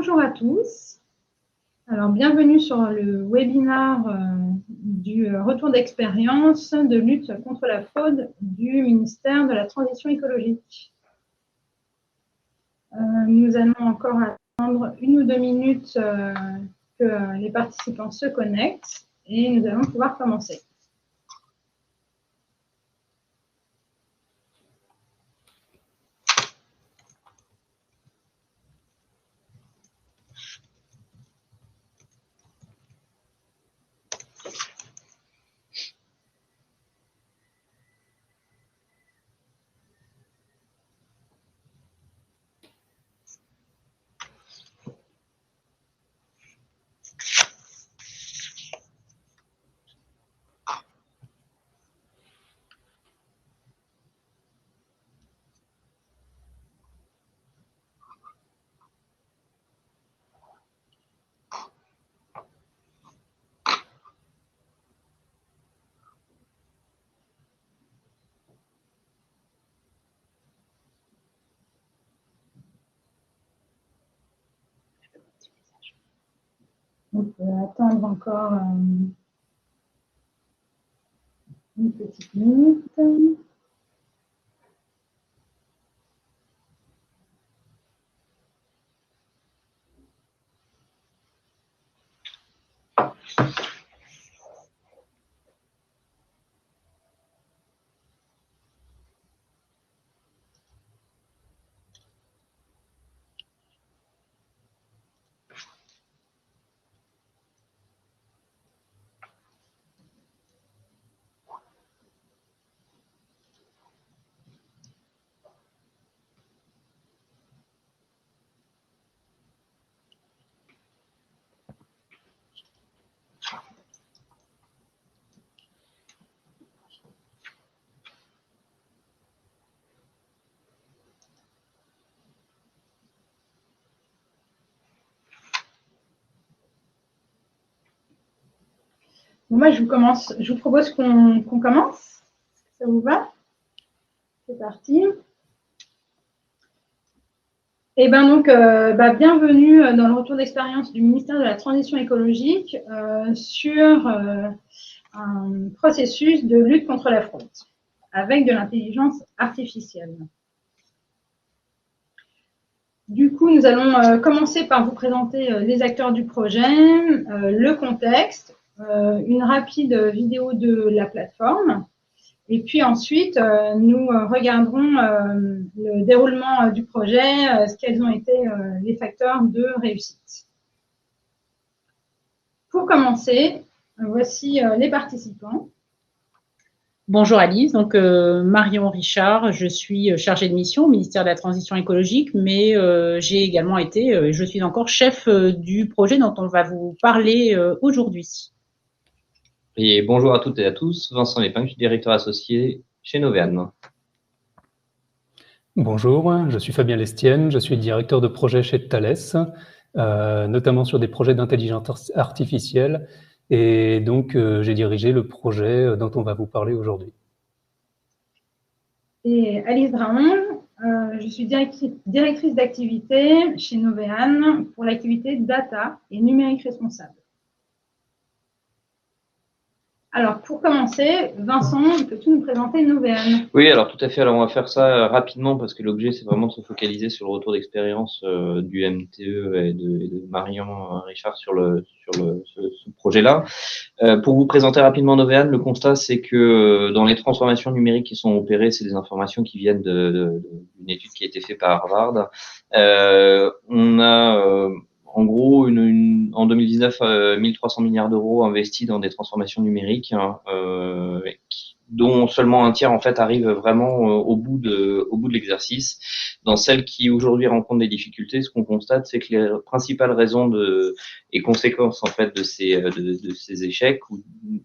bonjour à tous. Alors, bienvenue sur le webinaire du retour d'expérience de lutte contre la fraude du ministère de la Transition écologique. Nous allons encore attendre 1 ou 2 minutes que les participants se connectent et nous allons pouvoir commencer. On peut attendre encore une petite minute. Moi, je vous propose qu'on commence. Ça vous va? C'est parti. Et bien donc, bienvenue dans le retour d'expérience du ministère de la Transition écologique sur un processus de lutte contre la fraude avec de l'intelligence artificielle. Du coup, nous allons commencer par vous présenter les acteurs du projet, le contexte, une rapide vidéo de la plateforme. Et puis ensuite, nous regarderons le déroulement du projet, quels ont été les facteurs de réussite. Pour commencer, voici les participants. Bonjour Alice, donc Marion Richard, je suis chargée de mission au ministère de la Transition écologique, mais j'ai également été, je suis encore chef du projet dont on va vous parler aujourd'hui. Et bonjour à toutes et à tous, Vincent Lépin, je suis directeur associé chez Novéane. Bonjour, je suis Fabien Lestienne, je suis directeur de projet chez Thales, notamment sur des projets d'intelligence artificielle, et donc j'ai dirigé le projet dont on va vous parler aujourd'hui. Et Alice Draon, je suis directrice d'activité chez Novéane pour l'activité data et numérique responsable. Alors, pour commencer, Vincent, peux-tu nous présenter Novéane? Oui, alors tout à fait. Alors, on va faire ça rapidement parce que l'objet, c'est vraiment de se focaliser sur le retour d'expérience du MTE et de Marion Richard sur ce projet-là. Pour vous présenter rapidement Novéane, le constat, c'est que dans les transformations numériques qui sont opérées, c'est des informations qui viennent d'une étude qui a été faite par Harvard. On a en gros, en 2019, 1300 milliards d'euros investis dans des transformations numériques, dont seulement un tiers en fait arrive vraiment au bout de l'exercice. Dans celles qui aujourd'hui rencontrent des difficultés, ce qu'on constate, c'est que les principales raisons et conséquences en fait de ces échecs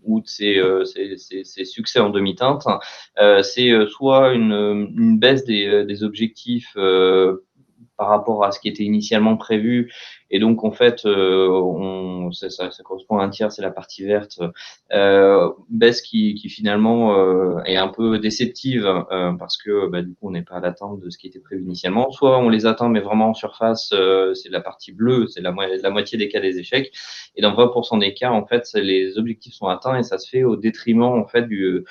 ou de ces succès en demi-teinte, c'est soit une baisse des objectifs par rapport à ce qui était initialement prévu Et donc, en fait, ça correspond à un tiers, c'est la partie verte, baisse qui finalement est un peu déceptive parce que du coup, on n'est pas à l'atteinte de ce qui était prévu initialement. Soit on les atteint, mais vraiment en surface, c'est la partie bleue, c'est la moitié des cas des échecs. Et dans 20% des cas, en fait, les objectifs sont atteints et ça se fait au détriment en fait du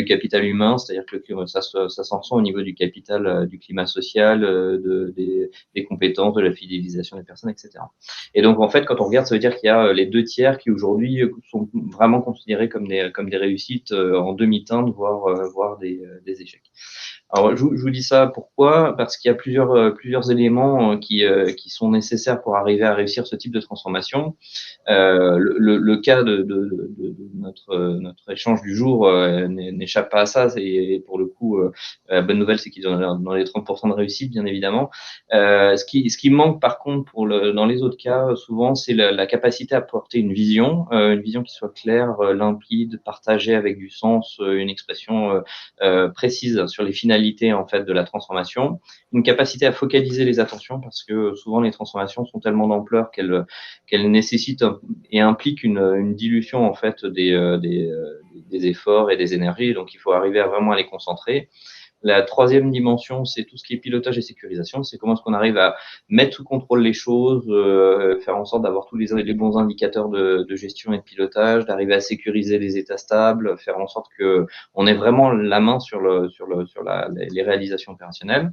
capital humain, c'est-à-dire que ça s'en ressent au niveau du capital, du climat social, des compétences, de la fidélisation des personnes, etc. Et donc en fait, quand on regarde, ça veut dire qu'il y a les 2 tiers qui aujourd'hui sont vraiment considérés comme des réussites en demi-teinte, voire des échecs. Alors, je vous dis ça pourquoi? Parce qu'il y a plusieurs éléments qui sont nécessaires pour arriver à réussir ce type de transformation. Le cas de notre échange du jour n'échappe pas à ça. Et pour le coup, la bonne nouvelle, c'est qu'ils ont dans les 30% de réussite, bien évidemment. Ce qui manque par contre dans les autres cas, souvent, c'est la capacité à porter une vision qui soit claire, limpide, partagée avec du sens, une expression précise sur les finalités en fait de la transformation, une capacité à focaliser les attentions parce que souvent les transformations sont tellement d'ampleur qu'elles nécessitent et impliquent une dilution en fait des efforts et des énergies, donc il faut arriver à vraiment les concentrer. La troisième dimension, c'est tout ce qui est pilotage et sécurisation. C'est comment est-ce qu'on arrive à mettre sous contrôle les choses, faire en sorte d'avoir tous les bons indicateurs de gestion et de pilotage, d'arriver à sécuriser les états stables, faire en sorte que on ait vraiment la main sur les réalisations opérationnelles.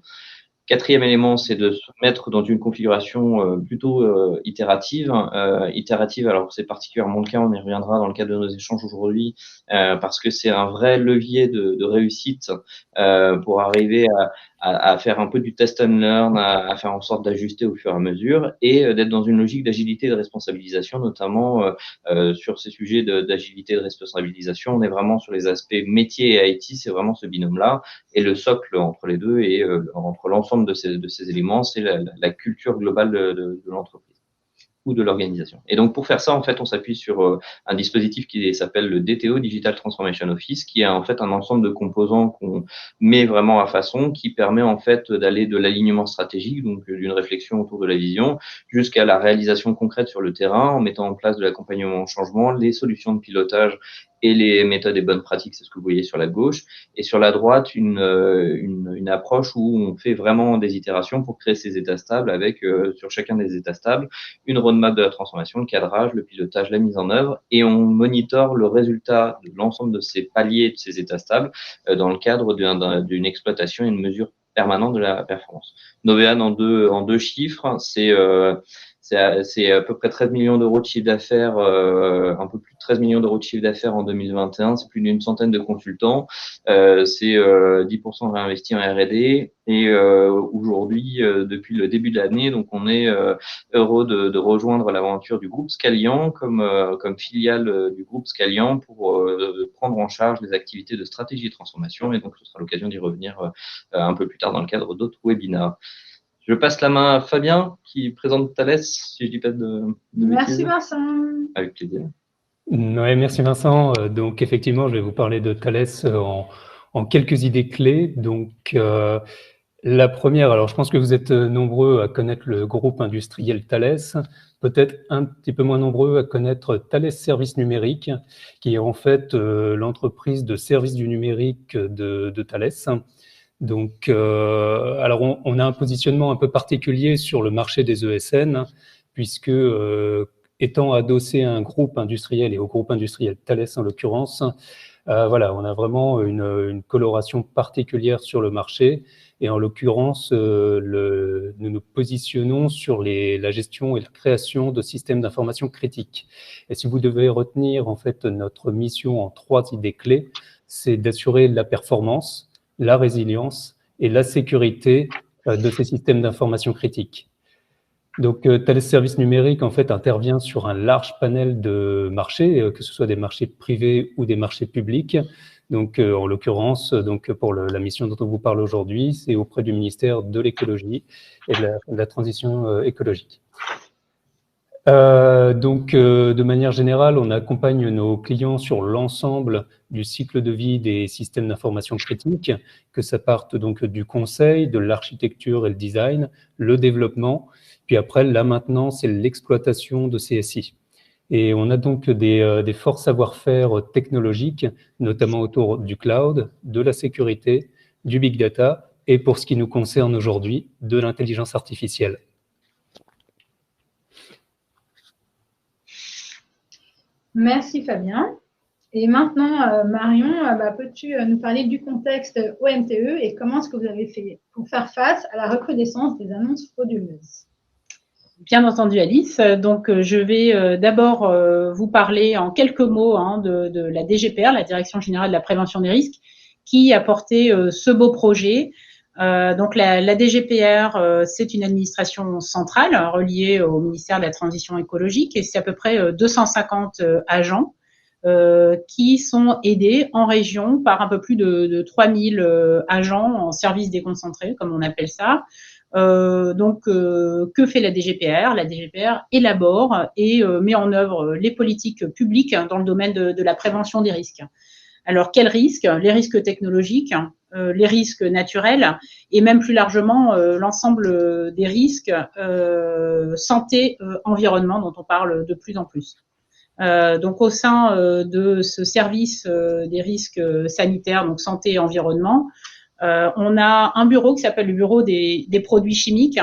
Quatrième élément, c'est de se mettre dans une configuration plutôt itérative. Itérative, alors c'est particulièrement le cas, on y reviendra dans le cadre de nos échanges aujourd'hui, parce que c'est un vrai levier de réussite pour arriver à faire un peu du test and learn, à faire en sorte d'ajuster au fur et à mesure et d'être dans une logique d'agilité et de responsabilisation, notamment sur ces sujets d'agilité et de responsabilisation. On est vraiment sur les aspects métier et IT, c'est vraiment ce binôme-là. Et le socle entre les deux et entre l'ensemble de ces éléments, c'est la culture globale de l'entreprise ou de l'organisation. Et donc, pour faire ça, en fait, on s'appuie sur un dispositif qui s'appelle le DTO, Digital Transformation Office, qui est en fait un ensemble de composants qu'on met vraiment à façon, qui permet en fait d'aller de l'alignement stratégique, donc d'une réflexion autour de la vision, jusqu'à la réalisation concrète sur le terrain, en mettant en place de l'accompagnement au changement, les solutions de pilotage et les méthodes et bonnes pratiques, c'est ce que vous voyez sur la gauche. Et sur la droite, une approche où on fait vraiment des itérations pour créer ces états stables avec, sur chacun des états stables, une roadmap de la transformation, le cadrage, le pilotage, la mise en œuvre, et on monitore le résultat de l'ensemble de ces paliers, de ces états stables, dans le cadre d'une exploitation et une mesure permanente de la performance. Novean en deux chiffres, c'est à peu près 13 millions d'euros de chiffre d'affaires, un peu plus de 13 millions d'euros de chiffre d'affaires en 2021. C'est plus d'une centaine de consultants. C'est 10% réinvestis en R&D. Et aujourd'hui, depuis le début de l'année, donc on est heureux de rejoindre l'aventure du groupe Scalian comme filiale du groupe Scalian pour prendre en charge les activités de stratégie et transformation. Et donc, ce sera l'occasion d'y revenir un peu plus tard dans le cadre d'autres webinars. Je passe la main à Fabien qui présente Thales, si je dis pas de Merci bêtises. Vincent. Avec plaisir. Ouais, merci Vincent. Donc effectivement, je vais vous parler de Thales en quelques idées clés. Donc la première, alors je pense que vous êtes nombreux à connaître le groupe industriel Thales, peut-être un petit peu moins nombreux à connaître Thales Services Numériques, qui est en fait l'entreprise de services du numérique de Thales. Donc, alors on a un positionnement un peu particulier sur le marché des ESN, puisque étant adossé à un groupe industriel et au groupe industriel Thales en l'occurrence, voilà, on a vraiment une coloration particulière sur le marché. Et en l'occurrence, nous nous positionnons sur la gestion et la création de systèmes d'information critiques. Et si vous devez retenir en fait notre mission en 3 idées clés, c'est d'assurer la performance, la résilience et la sécurité de ces systèmes d'information critiques. Donc, Thales Services Numériques, en fait, intervient sur un large panel de marchés, que ce soit des marchés privés ou des marchés publics. Donc, en l'occurrence, donc pour la mission dont on vous parle aujourd'hui, c'est auprès du ministère de l'écologie et de la transition écologique. De manière générale, on accompagne nos clients sur l'ensemble du cycle de vie des systèmes d'information critique, que ça parte donc du conseil, de l'architecture et le design, le développement, puis après la maintenance et l'exploitation de CSI. Et on a donc des forts savoir-faire technologiques, notamment autour du cloud, de la sécurité, du big data et pour ce qui nous concerne aujourd'hui, de l'intelligence artificielle. Merci Fabien. Et maintenant, Marion, peux-tu nous parler du contexte OMTE et comment est-ce que vous avez fait pour faire face à la recrudescence des annonces frauduleuses? Bien entendu, Alice. Donc, je vais d'abord vous parler en quelques mots de la DGPR, la Direction Générale de la Prévention des Risques, qui a porté ce beau projet. Donc, la DGPR, c'est une administration centrale reliée au ministère de la Transition écologique et c'est à peu près 250 agents qui sont aidés en région par un peu plus de 3000 agents en service déconcentré, comme on appelle ça. Que fait la DGPR? La DGPR élabore et met en œuvre les politiques publiques dans le domaine de la prévention des risques. Alors, quels risques? Les risques technologiques, les risques naturels et même plus largement l'ensemble des risques santé, environnement dont on parle de plus en plus. Donc, au sein de ce service des risques sanitaires, donc santé et environnement, on a un bureau qui s'appelle le bureau des produits chimiques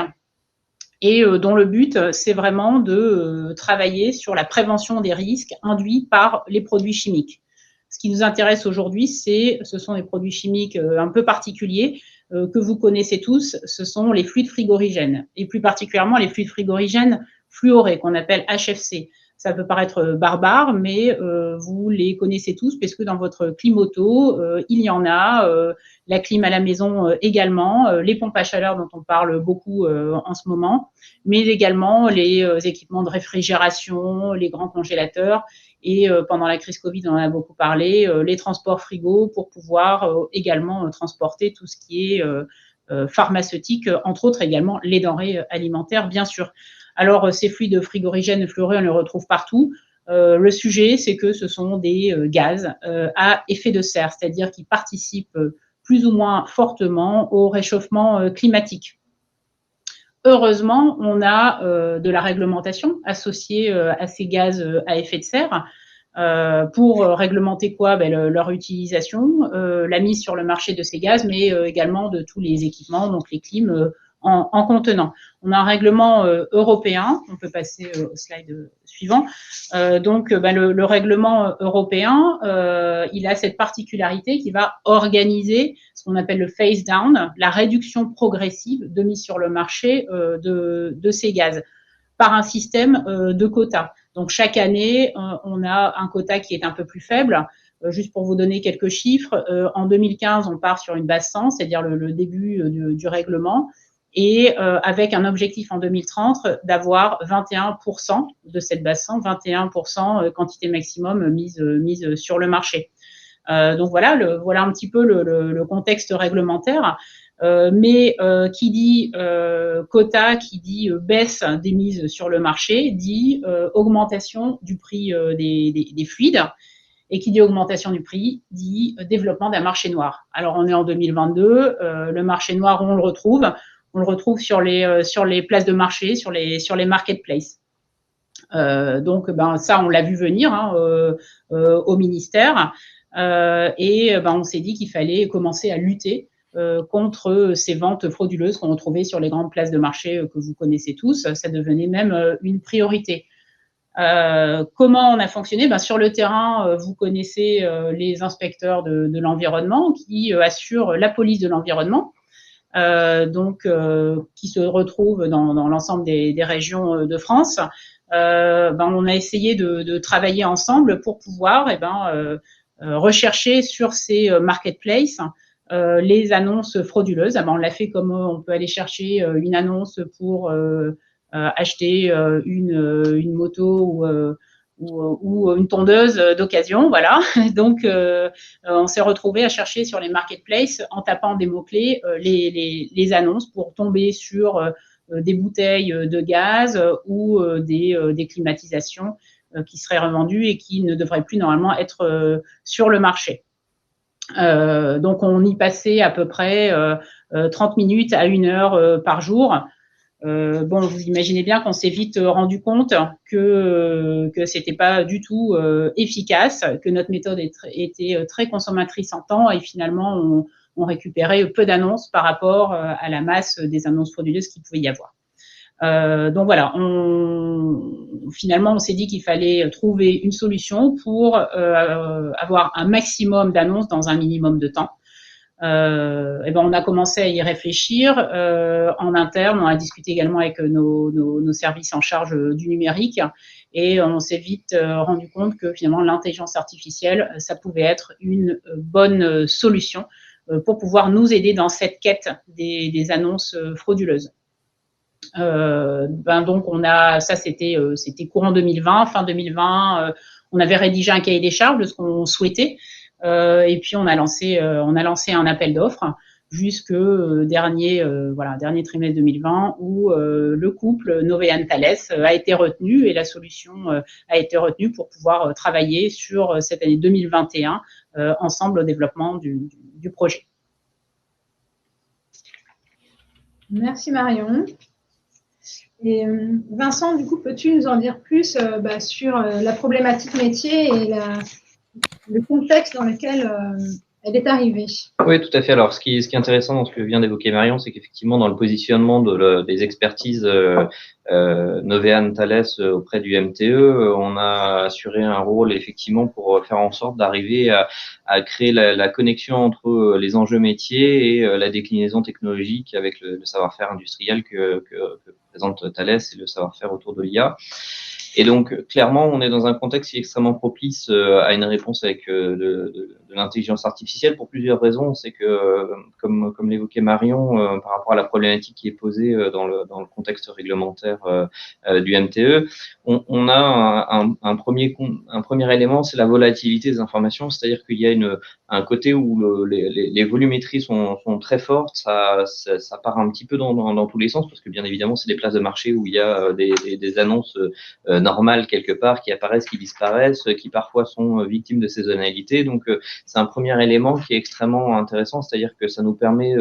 et dont le but, c'est vraiment de travailler sur la prévention des risques induits par les produits chimiques. Ce qui nous intéresse aujourd'hui, ce sont des produits chimiques un peu particuliers que vous connaissez tous, ce sont les fluides frigorigènes et plus particulièrement les fluides frigorigènes fluorés qu'on appelle HFC. Ça peut paraître barbare, mais vous les connaissez tous parce que dans votre clim auto, il y en a, la clim à la maison également, les pompes à chaleur dont on parle beaucoup en ce moment, mais également les équipements de réfrigération, les grands congélateurs et pendant la crise Covid, on en a beaucoup parlé, les transports frigo pour pouvoir également transporter tout ce qui est pharmaceutique, entre autres également les denrées alimentaires, bien sûr. Alors, ces fluides frigorigènes fluorés, on les retrouve partout. Le sujet, c'est que ce sont des gaz à effet de serre, c'est-à-dire qui participent plus ou moins fortement au réchauffement climatique. Heureusement, on a de la réglementation associée à ces gaz à effet de serre pour réglementer quoi? Leur utilisation, la mise sur le marché de ces gaz, mais également de tous les équipements, donc les clims en contenant. On a un règlement européen, on peut passer au slide suivant. Le règlement européen, il a cette particularité qui va organiser ce qu'on appelle le phase down, la réduction progressive de mise sur le marché de ces gaz par un système de quotas. Donc chaque année, on a un quota qui est un peu plus faible. Juste pour vous donner quelques chiffres, en 2015, on part sur une base 100, c'est-à-dire le début du règlement, et avec un objectif en 2030 d'avoir 21% de cette base 100, 21% quantité maximum mise sur le marché. Donc voilà, voilà un petit peu le contexte réglementaire. Mais qui dit quota, qui dit baisse des mises sur le marché, dit augmentation du prix des fluides. Et qui dit augmentation du prix, dit développement d'un marché noir. Alors, on est en 2022, le marché noir, on le retrouve sur les places de marché, sur les marketplaces. Ça, on l'a vu venir au ministère. On s'est dit qu'il fallait commencer à lutter contre ces ventes frauduleuses qu'on retrouvait sur les grandes places de marché que vous connaissez tous. Ça devenait même une priorité. Comment on a fonctionné? Sur le terrain, vous connaissez les inspecteurs de l'environnement qui assurent la police de l'environnement, qui se retrouvent dans l'ensemble des régions de France. On a essayé de travailler ensemble pour pouvoir rechercher sur ces marketplaces les annonces frauduleuses. On l'a fait comme on peut aller chercher une annonce pour acheter une moto ou une tondeuse d'occasion, voilà. Donc, on s'est retrouvé à chercher sur les marketplaces en tapant des mots-clés les annonces pour tomber sur des bouteilles de gaz ou des climatisations qui seraient revendues et qui ne devraient plus normalement être sur le marché. Donc on y passait à peu près 30 minutes à 1 heure par jour. Bon, vous imaginez bien qu'on s'est vite rendu compte que c'était pas du tout efficace, que notre méthode était très consommatrice en temps et finalement on récupérait peu d'annonces par rapport à la masse des annonces frauduleuses qu'il pouvait y avoir. Donc voilà, finalement on s'est dit qu'il fallait trouver une solution pour avoir un maximum d'annonces dans un minimum de temps. Et ben on a commencé à y réfléchir en interne. On a discuté également avec nos services en charge du numérique et on s'est vite rendu compte que finalement l'intelligence artificielle, ça pouvait être une bonne solution pour pouvoir nous aider dans cette quête des annonces frauduleuses. Donc c'était courant 2020, fin 2020. On avait rédigé un cahier des charges de ce qu'on souhaitait. Et puis on a lancé un appel d'offres jusqu'au dernier trimestre 2020 où le couple Novean-Thales a été retenu et la solution a été retenue pour pouvoir travailler sur cette année 2021 ensemble au développement du projet. Merci Marion. Et Vincent, du coup, peux-tu nous en dire plus sur la problématique métier et le contexte dans lequel elle est arrivée? Oui, tout à fait. Alors, ce qui est intéressant dans ce que vient d'évoquer Marion, c'est qu'effectivement, dans le positionnement des expertises Novean Thales auprès du MTE, on a assuré un rôle effectivement pour faire en sorte d'arriver à créer la connexion entre les enjeux métiers et la déclinaison technologique avec le savoir-faire industriel que présente Thales et le savoir-faire autour de l'IA. Et donc, clairement, on est dans un contexte qui est extrêmement propice à une réponse avec de l'intelligence artificielle pour plusieurs raisons. C'est que, comme l'évoquait Marion, par rapport à la problématique qui est posée dans le contexte réglementaire du MTE, on a un premier élément, c'est la volatilité des informations, c'est-à-dire qu'il y a un côté où les volumétries sont très fortes, ça part un petit peu dans tous les sens, parce que bien évidemment, c'est des places de marché où il y a des annonces normales quelque part qui apparaissent, qui disparaissent, qui parfois sont victimes de saisonnalité. Donc, c'est un premier élément qui est extrêmement intéressant, c'est-à-dire que ça nous permet,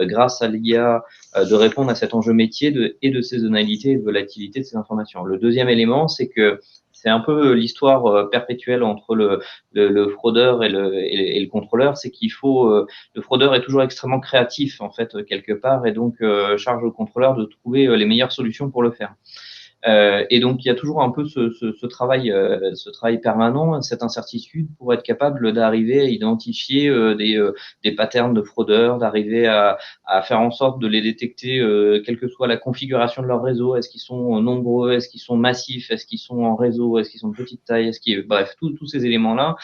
grâce à l'IA, de répondre à cet enjeu métier de saisonnalité et de volatilité de ces informations. Le deuxième élément, c'est que c'est un peu l'histoire perpétuelle entre le fraudeur et le contrôleur, c'est qu'il faut le fraudeur est toujours extrêmement créatif en fait quelque part et donc charge au contrôleur de trouver les meilleures solutions pour le faire. Et donc il y a toujours un peu ce travail permanent, cette incertitude pour être capable d'arriver à identifier des patterns de fraudeurs, d'arriver à faire en sorte de les détecter, quelle que soit la configuration de leur réseau. Est-ce qu'ils sont nombreux, est-ce qu'ils sont massifs, est-ce qu'ils sont en réseau, est-ce qu'ils sont de petite taille, bref, tous ces éléments-là,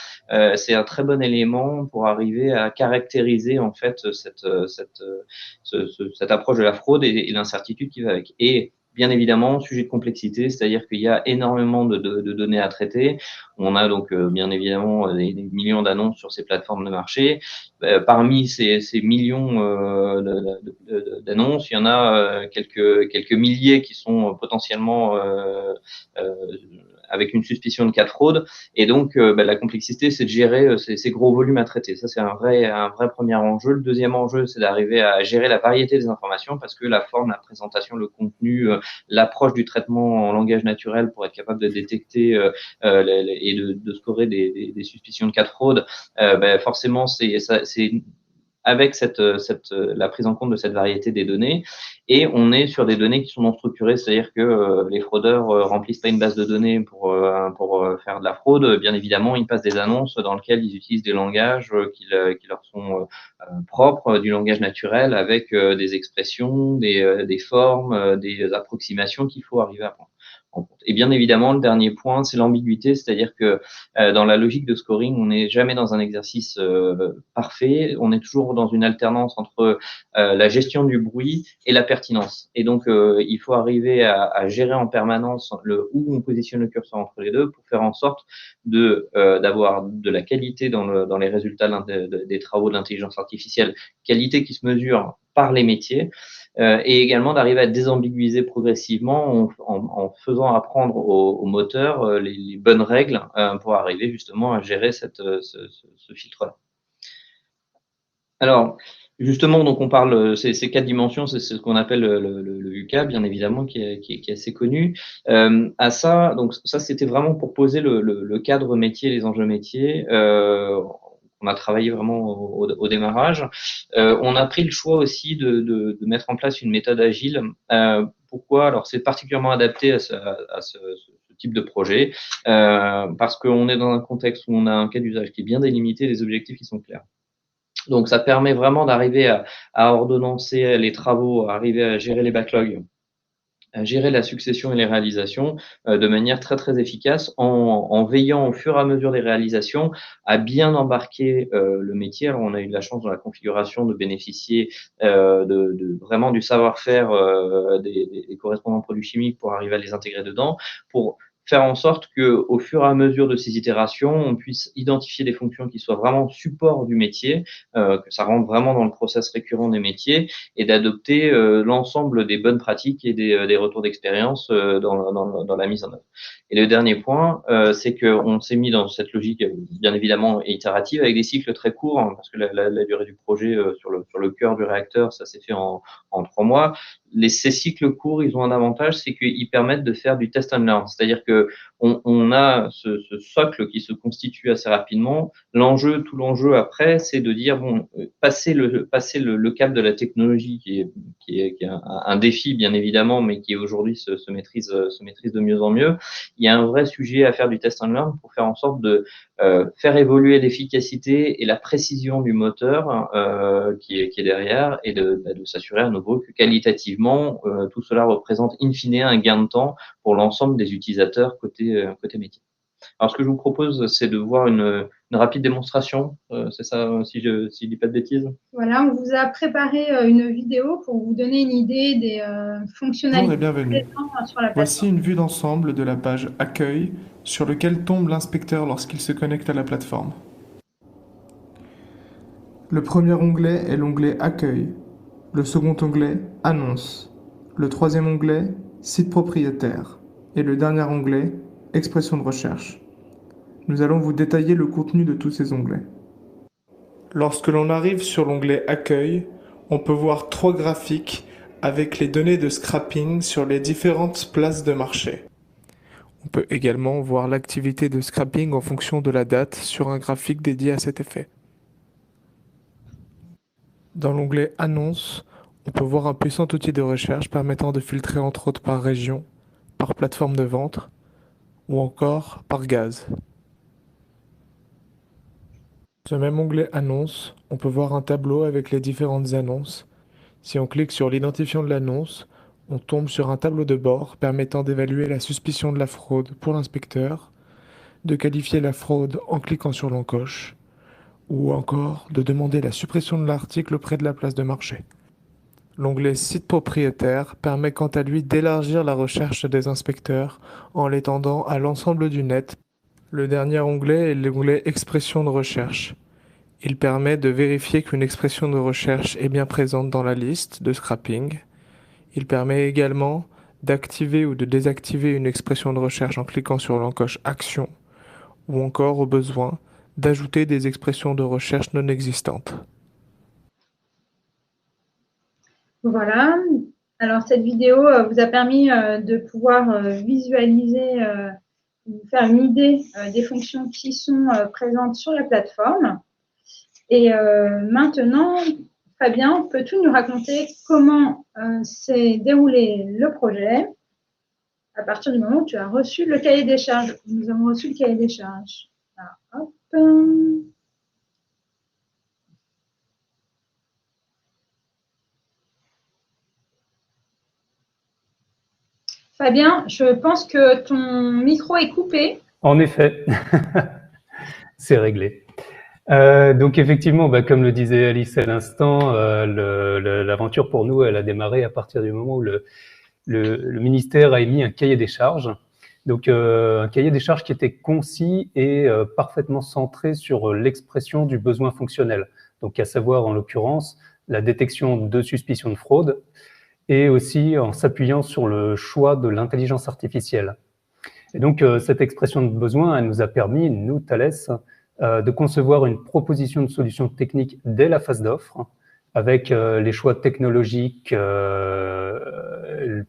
c'est un très bon élément pour arriver à caractériser en fait cette approche de la fraude et l'incertitude qui va avec. Et bien évidemment, sujet de complexité, c'est-à-dire qu'il y a énormément de données à traiter. On a donc bien évidemment des millions d'annonces sur ces plateformes de marché. Parmi ces millions d'annonces, il y en a quelques milliers qui sont potentiellement avec une suspicion de cas de fraude. Et donc, la complexité, c'est de gérer ces gros volumes à traiter. Ça, c'est un vrai premier enjeu. Le deuxième enjeu, c'est d'arriver à gérer la variété des informations parce que la forme, la présentation, le contenu, l'approche du traitement en langage naturel pour être capable de détecter et de scorer des suspicions de cas de fraude, forcément, c'est avec la prise en compte de cette variété des données, et on est sur des données qui sont non structurées, c'est-à-dire que les fraudeurs remplissent pas une base de données pour faire de la fraude. Bien évidemment, ils passent des annonces dans lesquelles ils utilisent des langages qui leur sont propres, du langage naturel, avec des expressions, des formes, des approximations qu'il faut arriver à prendre en compte. Et bien évidemment, le dernier point, c'est l'ambiguïté, c'est-à-dire que dans la logique de scoring, on n'est jamais dans un exercice parfait, on est toujours dans une alternance entre la gestion du bruit et la pertinence. Et donc, il faut arriver à gérer en permanence où on positionne le curseur entre les deux pour faire en sorte d'avoir de la qualité dans les résultats des travaux de l'intelligence artificielle, qualité qui se mesure par les métiers, et également d'arriver à désambiguïser progressivement en faisant apprendre aux moteurs les bonnes règles pour arriver justement à gérer ce filtre-là. Alors, justement, donc on parle ces 4 dimensions, c'est ce qu'on appelle le UCA, bien évidemment, qui est assez connu. À ça, donc ça c'était vraiment pour poser le cadre métier, les enjeux métiers. On a travaillé vraiment au démarrage. On a pris le choix aussi de mettre en place une méthode agile. Pourquoi? Alors c'est particulièrement adapté à ce type de projet, parce qu'on est dans un contexte où on a un cas d'usage qui est bien délimité, les objectifs qui sont clairs. Donc, ça permet vraiment d'arriver à ordonnancer les travaux, à arriver à gérer les backlogs, à gérer la succession et les réalisations de manière très, très efficace en veillant au fur et à mesure des réalisations à bien embarquer le métier. Alors, on a eu de la chance dans la configuration de bénéficier vraiment du savoir-faire des correspondants produits chimiques pour arriver à les intégrer dedans, pour faire en sorte que, au fur et à mesure de ces itérations, on puisse identifier des fonctions qui soient vraiment support du métier, que ça rentre vraiment dans le process récurrent des métiers, et d'adopter l'ensemble des bonnes pratiques et des retours d'expérience dans la mise en œuvre. Et le dernier point, c'est qu'on s'est mis dans cette logique, bien évidemment, itérative, avec des cycles très courts, hein, parce que la durée du projet sur le cœur du réacteur, ça s'est fait en 3 mois. Ces cycles courts, ils ont un avantage, c'est qu'ils permettent de faire du test and learn. C'est-à-dire que on a ce socle qui se constitue assez rapidement. Tout l'enjeu après, c'est de dire bon, passer le cap de la technologie qui est un défi bien évidemment, mais qui aujourd'hui se maîtrise de mieux en mieux. Il y a un vrai sujet à faire du test and learn pour faire en sorte de faire évoluer l'efficacité et la précision du moteur qui est derrière, et de s'assurer à nouveau que qualitativement tout cela représente in fine un gain de temps pour l'ensemble des utilisateurs côté métier. Alors ce que je vous propose, c'est de voir une rapide démonstration, c'est ça, si je dis pas de bêtises. Voilà, on vous a préparé une vidéo pour vous donner une idée des fonctionnalités. Bonjour et bienvenue. Sur la Voici une vue d'ensemble de la page Accueil sur lequel tombe l'inspecteur lorsqu'il se connecte à la plateforme. Le premier onglet est l'onglet Accueil, le second onglet Annonce, le troisième onglet Site propriétaire et le dernier onglet Expression de recherche. Nous allons vous détailler le contenu de tous ces onglets. Lorsque l'on arrive sur l'onglet Accueil, on peut voir 3 graphiques avec les données de scrapping sur les différentes places de marché. On peut également voir l'activité de scrapping en fonction de la date sur un graphique dédié à cet effet. Dans l'onglet Annonce, on peut voir un puissant outil de recherche permettant de filtrer entre autres par région, par plateforme de vente ou encore par gaz. Dans ce même onglet Annonce, on peut voir un tableau avec les différentes annonces. Si on clique sur l'identifiant de l'annonce, on tombe sur un tableau de bord permettant d'évaluer la suspicion de la fraude pour l'inspecteur, de qualifier la fraude en cliquant sur l'encoche, ou encore de demander la suppression de l'article auprès de la place de marché. L'onglet Site propriétaire permet quant à lui d'élargir la recherche des inspecteurs en l'étendant à l'ensemble du net. Le dernier onglet est l'onglet Expression de recherche. Il permet de vérifier qu'une expression de recherche est bien présente dans la liste de scrapping. Il permet également d'activer ou de désactiver une expression de recherche en cliquant sur l'encoche Action, ou encore, au besoin, d'ajouter des expressions de recherche non existantes. Voilà. Alors, cette vidéo vous a permis de pouvoir visualiser, vous faire une idée des fonctions qui sont présentes sur la plateforme. Et maintenant, Fabien, peux-tu nous raconter comment s'est déroulé le projet à partir du moment où tu as reçu le cahier des charges? Nous avons reçu le cahier des charges. Là, hop. Fabien, je pense que ton micro est coupé. En effet, c'est réglé. Donc effectivement, comme le disait Alice à l'instant, l'aventure pour nous, elle a démarré à partir du moment où le ministère a émis un cahier des charges. Donc un cahier des charges qui était concis et parfaitement centré sur l'expression du besoin fonctionnel. Donc à savoir en l'occurrence la détection de suspicions de fraude, et aussi en s'appuyant sur le choix de l'intelligence artificielle. Et donc, cette expression de besoin, elle nous a permis, nous, Thales, de concevoir une proposition de solution technique dès la phase d'offre, avec les choix technologiques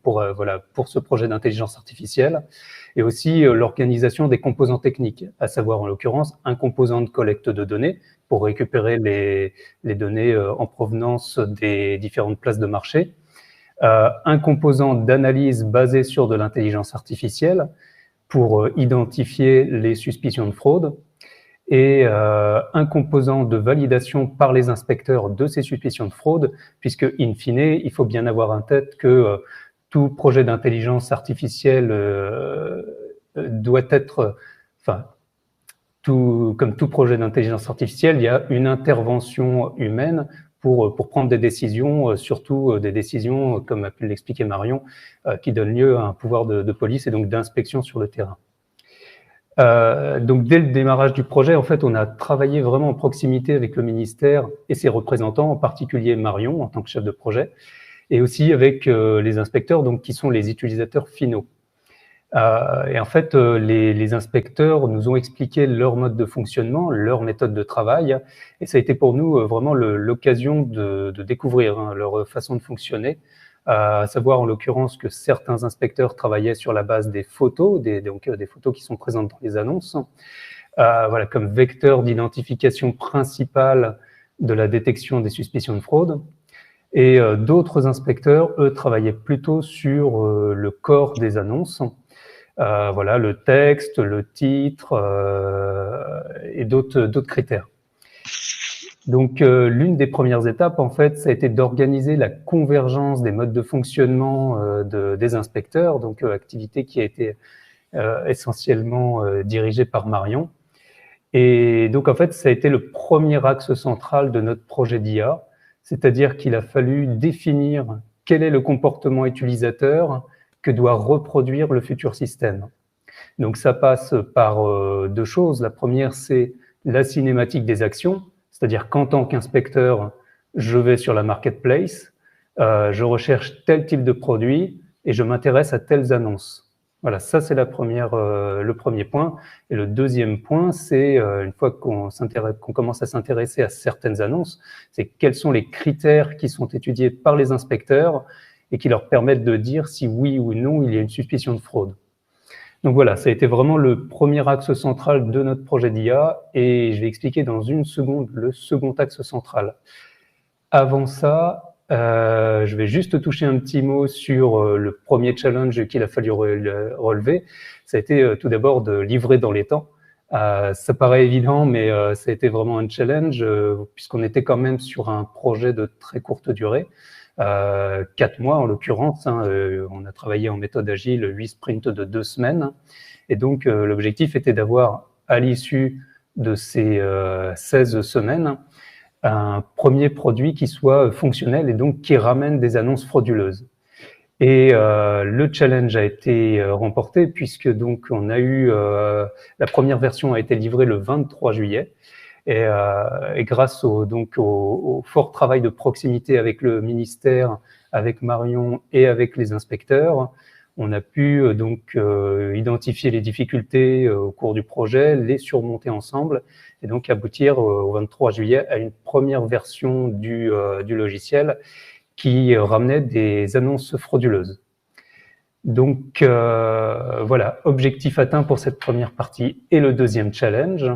pour ce projet d'intelligence artificielle, et aussi l'organisation des composants techniques, à savoir en l'occurrence un composant de collecte de données pour récupérer les données en provenance des différentes places de marché, un composant d'analyse basé sur de l'intelligence artificielle pour identifier les suspicions de fraude, et un composant de validation par les inspecteurs de ces suspicions de fraude, puisque, in fine, il faut bien avoir en tête que tout projet d'intelligence artificielle doit être, comme tout projet d'intelligence artificielle, il y a une intervention humaine pour prendre des décisions, surtout des décisions, comme a pu l'expliquer Marion, qui donnent lieu à un pouvoir de police et donc d'inspection sur le terrain. Donc dès le démarrage du projet, en fait, on a travaillé vraiment en proximité avec le ministère et ses représentants, en particulier Marion en tant que chef de projet, et aussi avec les inspecteurs, donc qui sont les utilisateurs finaux. Et en fait, les inspecteurs nous ont expliqué leur mode de fonctionnement, leur méthode de travail, et ça a été pour nous vraiment l'occasion de découvrir leur façon de fonctionner. À savoir en l'occurrence que certains inspecteurs travaillaient sur la base des photos, des photos qui sont présentes dans les annonces, comme vecteur d'identification principale de la détection des suspicions de fraude. Et d'autres inspecteurs, eux, travaillaient plutôt sur le corps des annonces, le texte, le titre et d'autres critères. Donc, l'une des premières étapes, en fait, ça a été d'organiser la convergence des modes de fonctionnement des inspecteurs, donc activité qui a été essentiellement dirigée par Marion. Et donc, en fait, ça a été le premier axe central de notre projet d'IA, c'est-à-dire qu'il a fallu définir quel est le comportement utilisateur que doit reproduire le futur système. Donc, ça passe par deux choses. La première, c'est la cinématique des actions. C'est-à-dire qu'en tant qu'inspecteur, je vais sur la marketplace, je recherche tel type de produit et je m'intéresse à telles annonces. Voilà, ça c'est le premier point. Et le deuxième point, c'est une fois qu'on commence à s'intéresser à certaines annonces, c'est quels sont les critères qui sont étudiés par les inspecteurs et qui leur permettent de dire si oui ou non il y a une suspicion de fraude. Donc voilà, ça a été vraiment le premier axe central de notre projet d'IA et je vais expliquer dans une seconde le second axe central. Avant ça, je vais juste toucher un petit mot sur le premier challenge qu'il a fallu relever. Ça a été tout d'abord de livrer dans les temps. Ça paraît évident, mais ça a été vraiment un challenge puisqu'on était quand même sur un projet de très courte durée. 4 mois en l'occurrence, on a travaillé en méthode agile 8 sprints de 2 semaines et donc l'objectif était d'avoir à l'issue de ces 16 semaines un premier produit qui soit fonctionnel et donc qui ramène des annonces frauduleuses. Et le challenge a été remporté puisque donc on a eu la première version a été livrée le 23 juillet. Et grâce au fort travail de proximité avec le ministère, avec Marion et avec les inspecteurs, on a pu identifier les difficultés au cours du projet, les surmonter ensemble et donc aboutir au 23 juillet à une première version du logiciel qui ramenait des annonces frauduleuses. Donc voilà, objectif atteint pour cette première partie. Et le deuxième challenge,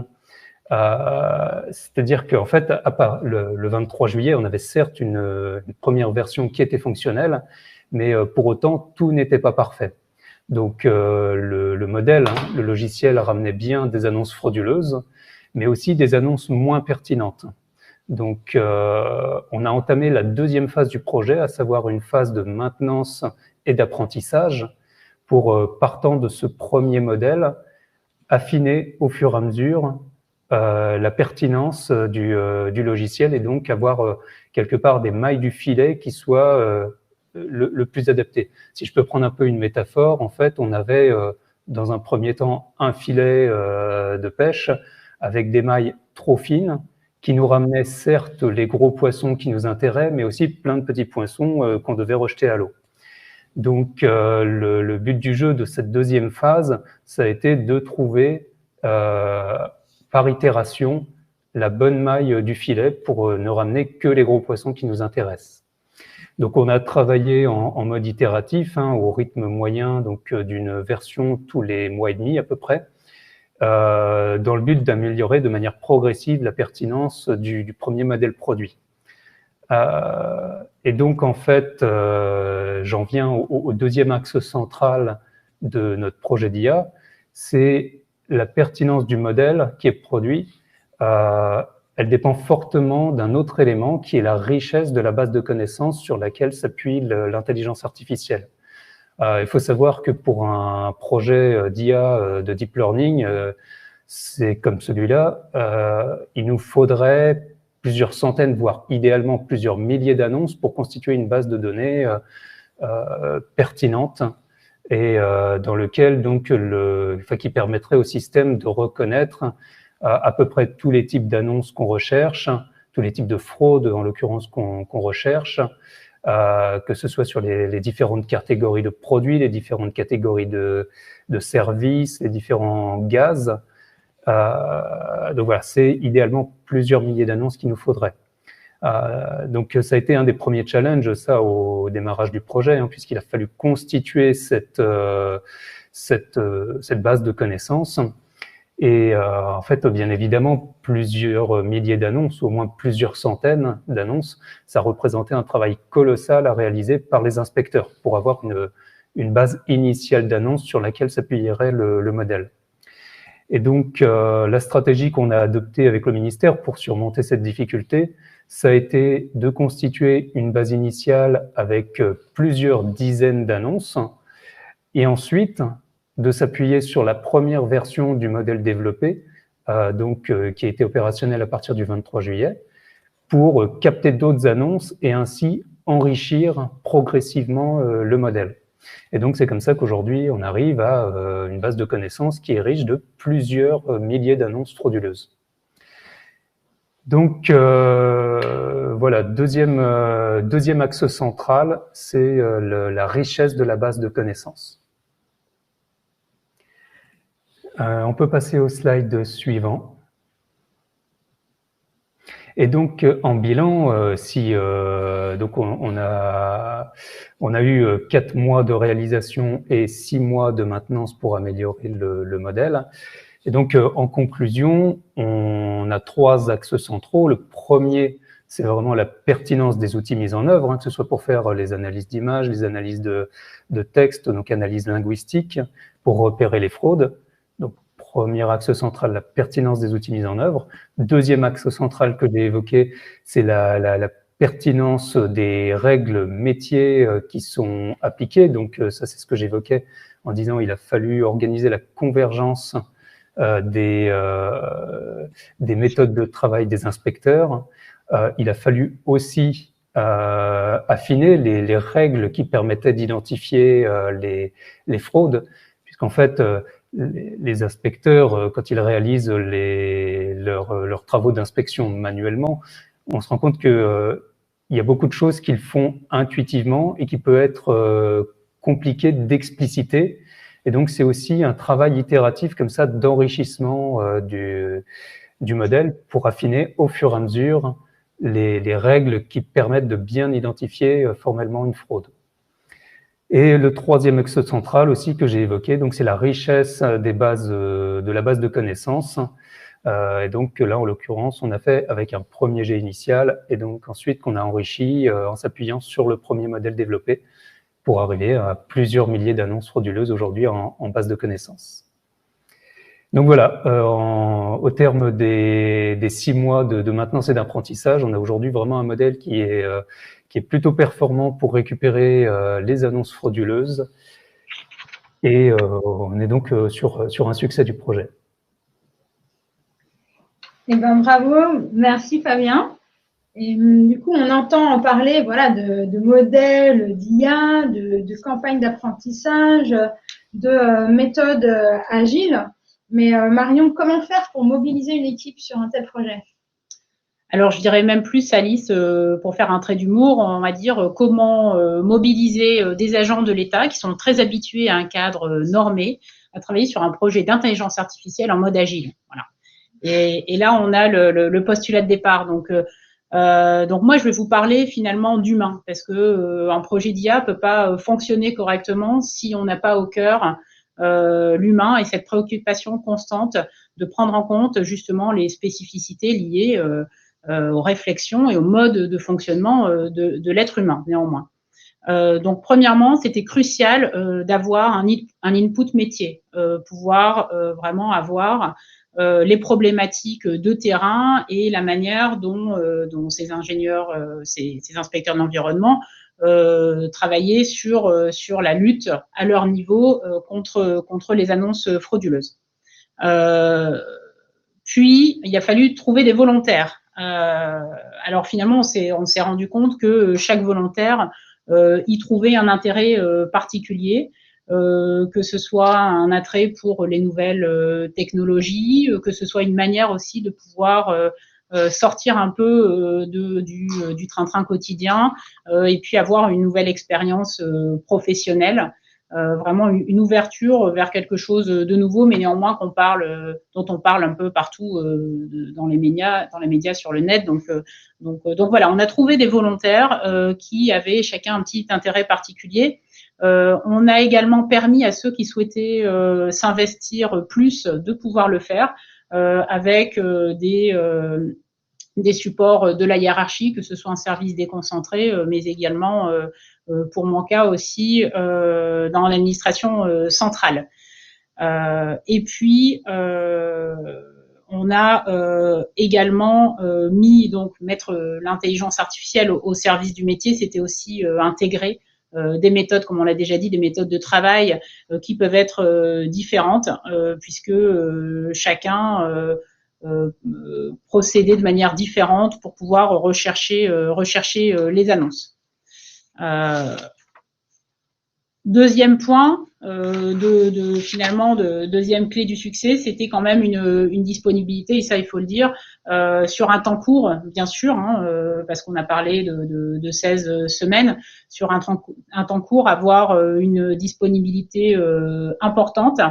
c'est-à-dire qu'en fait, à part le 23 juillet, on avait certes une première version qui était fonctionnelle, mais pour autant, tout n'était pas parfait. Donc, le modèle, le logiciel ramenait bien des annonces frauduleuses, mais aussi des annonces moins pertinentes. Donc, on a entamé la deuxième phase du projet, à savoir une phase de maintenance et d'apprentissage pour, partant de ce premier modèle, affiner au fur et à mesure la pertinence du logiciel et donc avoir quelque part des mailles du filet qui soient le plus adaptées. Si je peux prendre un peu une métaphore, en fait, on avait dans un premier temps un filet de pêche avec des mailles trop fines qui nous ramenait certes les gros poissons qui nous intéressaient, mais aussi plein de petits poissons qu'on devait rejeter à l'eau. Donc, le but du jeu de cette deuxième phase, ça a été de trouver par itération la bonne maille du filet pour ne ramener que les gros poissons qui nous intéressent. Donc, on a travaillé en mode itératif, au rythme moyen, donc d'une version tous les mois et demi à peu près, dans le but d'améliorer de manière progressive la pertinence du premier modèle produit. Et donc, en fait, j'en viens au deuxième axe central de notre projet d'IA, c'est la pertinence du modèle qui est produit. Elle dépend fortement d'un autre élément qui est la richesse de la base de connaissances sur laquelle s'appuie l'intelligence artificielle. Il faut savoir que pour un projet d'IA de deep learning, c'est comme celui-là, il nous faudrait plusieurs centaines, voire idéalement plusieurs milliers d'annonces pour constituer une base de données pertinente et dans lequel donc qui permettrait au système de reconnaître à peu près tous les types d'annonces qu'on recherche, tous les types de fraudes en l'occurrence qu'on recherche, que ce soit sur les différentes catégories de produits, les différentes catégories de services, les différents gaz. Donc voilà, c'est idéalement plusieurs milliers d'annonces qu'il nous faudrait. Donc ça a été un des premiers challenges, ça, au démarrage du projet, puisqu'il a fallu constituer cette base de connaissances. Et en fait, bien évidemment, plusieurs milliers d'annonces, au moins plusieurs centaines d'annonces, ça représentait un travail colossal à réaliser par les inspecteurs pour avoir une base initiale d'annonces sur laquelle s'appuierait le modèle. Et donc, la stratégie qu'on a adoptée avec le ministère pour surmonter cette difficulté, ça a été de constituer une base initiale avec plusieurs dizaines d'annonces et ensuite de s'appuyer sur la première version du modèle développé, qui a été opérationnel à partir du 23 juillet, pour capter d'autres annonces et ainsi enrichir progressivement le modèle. Et donc, c'est comme ça qu'aujourd'hui, on arrive à une base de connaissances qui est riche de plusieurs milliers d'annonces frauduleuses. Donc, voilà, deuxième axe central, c'est la richesse de la base de connaissances. On peut passer au slide suivant. Et donc, en bilan, donc on a eu 4 mois de réalisation et 6 mois de maintenance pour améliorer le modèle. Et donc, en conclusion, on a 3 axes centraux. Le premier, c'est vraiment la pertinence des outils mis en œuvre, que ce soit pour faire les analyses d'images, les analyses de texte, donc analyse linguistique, pour repérer les fraudes. Donc, premier axe central, la pertinence des outils mis en œuvre. Deuxième axe central que j'ai évoqué, c'est la pertinence des règles métiers qui sont appliquées. Donc, ça, c'est ce que j'évoquais en disant il a fallu organiser la convergence des méthodes de travail des inspecteurs. Il a fallu aussi affiner les règles qui permettaient d'identifier les fraudes, puisqu'en fait, les inspecteurs, quand ils réalisent leurs travaux d'inspection manuellement, on se rend compte que il y a beaucoup de choses qu'ils font intuitivement et qui peut être compliqué d'expliciter. Et donc, c'est aussi un travail itératif comme ça d'enrichissement du modèle pour affiner au fur et à mesure les règles qui permettent de bien identifier formellement une fraude. Et le troisième axe central aussi que j'ai évoqué, donc c'est la richesse des bases, de la base de connaissances. Et donc là, en l'occurrence, on a fait avec un premier jet initial et donc ensuite qu'on a enrichi en s'appuyant sur le premier modèle développé pour arriver à plusieurs milliers d'annonces frauduleuses aujourd'hui en base de connaissances. Donc voilà, au terme des 6 mois de maintenance et d'apprentissage, on a aujourd'hui vraiment un modèle qui est plutôt performant pour récupérer les annonces frauduleuses. Et on est donc sur un succès du projet. Eh ben, bravo, merci Fabien. Et du coup, on entend parler voilà, de modèles d'IA, de campagnes d'apprentissage, de méthodes agiles. Mais Marion, comment faire pour mobiliser une équipe sur un tel projet? Alors, je dirais même plus, Alice, pour faire un trait d'humour, on va dire comment mobiliser des agents de l'État qui sont très habitués à un cadre normé, à travailler sur un projet d'intelligence artificielle en mode agile. Voilà. Et là, on a le postulat de départ. Donc moi, je vais vous parler finalement d'humain, parce que un projet d'IA peut pas fonctionner correctement si on n'a pas au cœur l'humain et cette préoccupation constante de prendre en compte justement les spécificités liées aux réflexions et au mode de fonctionnement de l'être humain, néanmoins. Donc, premièrement, c'était crucial d'avoir un input métier, pouvoir vraiment avoir les problématiques de terrain et la manière dont ces ingénieurs, ces inspecteurs de l'environnement travaillaient sur la lutte à leur niveau contre les annonces frauduleuses. Puis, il a fallu trouver des volontaires. Alors finalement, on s'est rendu compte que chaque volontaire y trouvait un intérêt particulier, que ce soit un attrait pour les nouvelles technologies, que ce soit une manière aussi de pouvoir sortir un peu du train-train quotidien et puis avoir une nouvelle expérience professionnelle. Vraiment une ouverture vers quelque chose de nouveau, mais néanmoins dont on parle un peu partout dans les médias sur le net. Donc voilà, on a trouvé des volontaires qui avaient chacun un petit intérêt particulier. On a également permis à ceux qui souhaitaient s'investir plus de pouvoir le faire avec des supports de la hiérarchie, que ce soit un service déconcentré, mais également, pour mon cas aussi, dans l'administration centrale. Et puis, on a également mettre l'intelligence artificielle au service du métier, c'était aussi intégrer des méthodes, comme on l'a déjà dit, des méthodes de travail qui peuvent être différentes, puisque chacun procéder de manière différente pour pouvoir rechercher les annonces. Deuxième point, deuxième clé du succès, c'était quand même une disponibilité, et ça il faut le dire, sur un temps court, bien sûr, parce qu'on a parlé de 16 semaines, sur un temps court, avoir une disponibilité importante.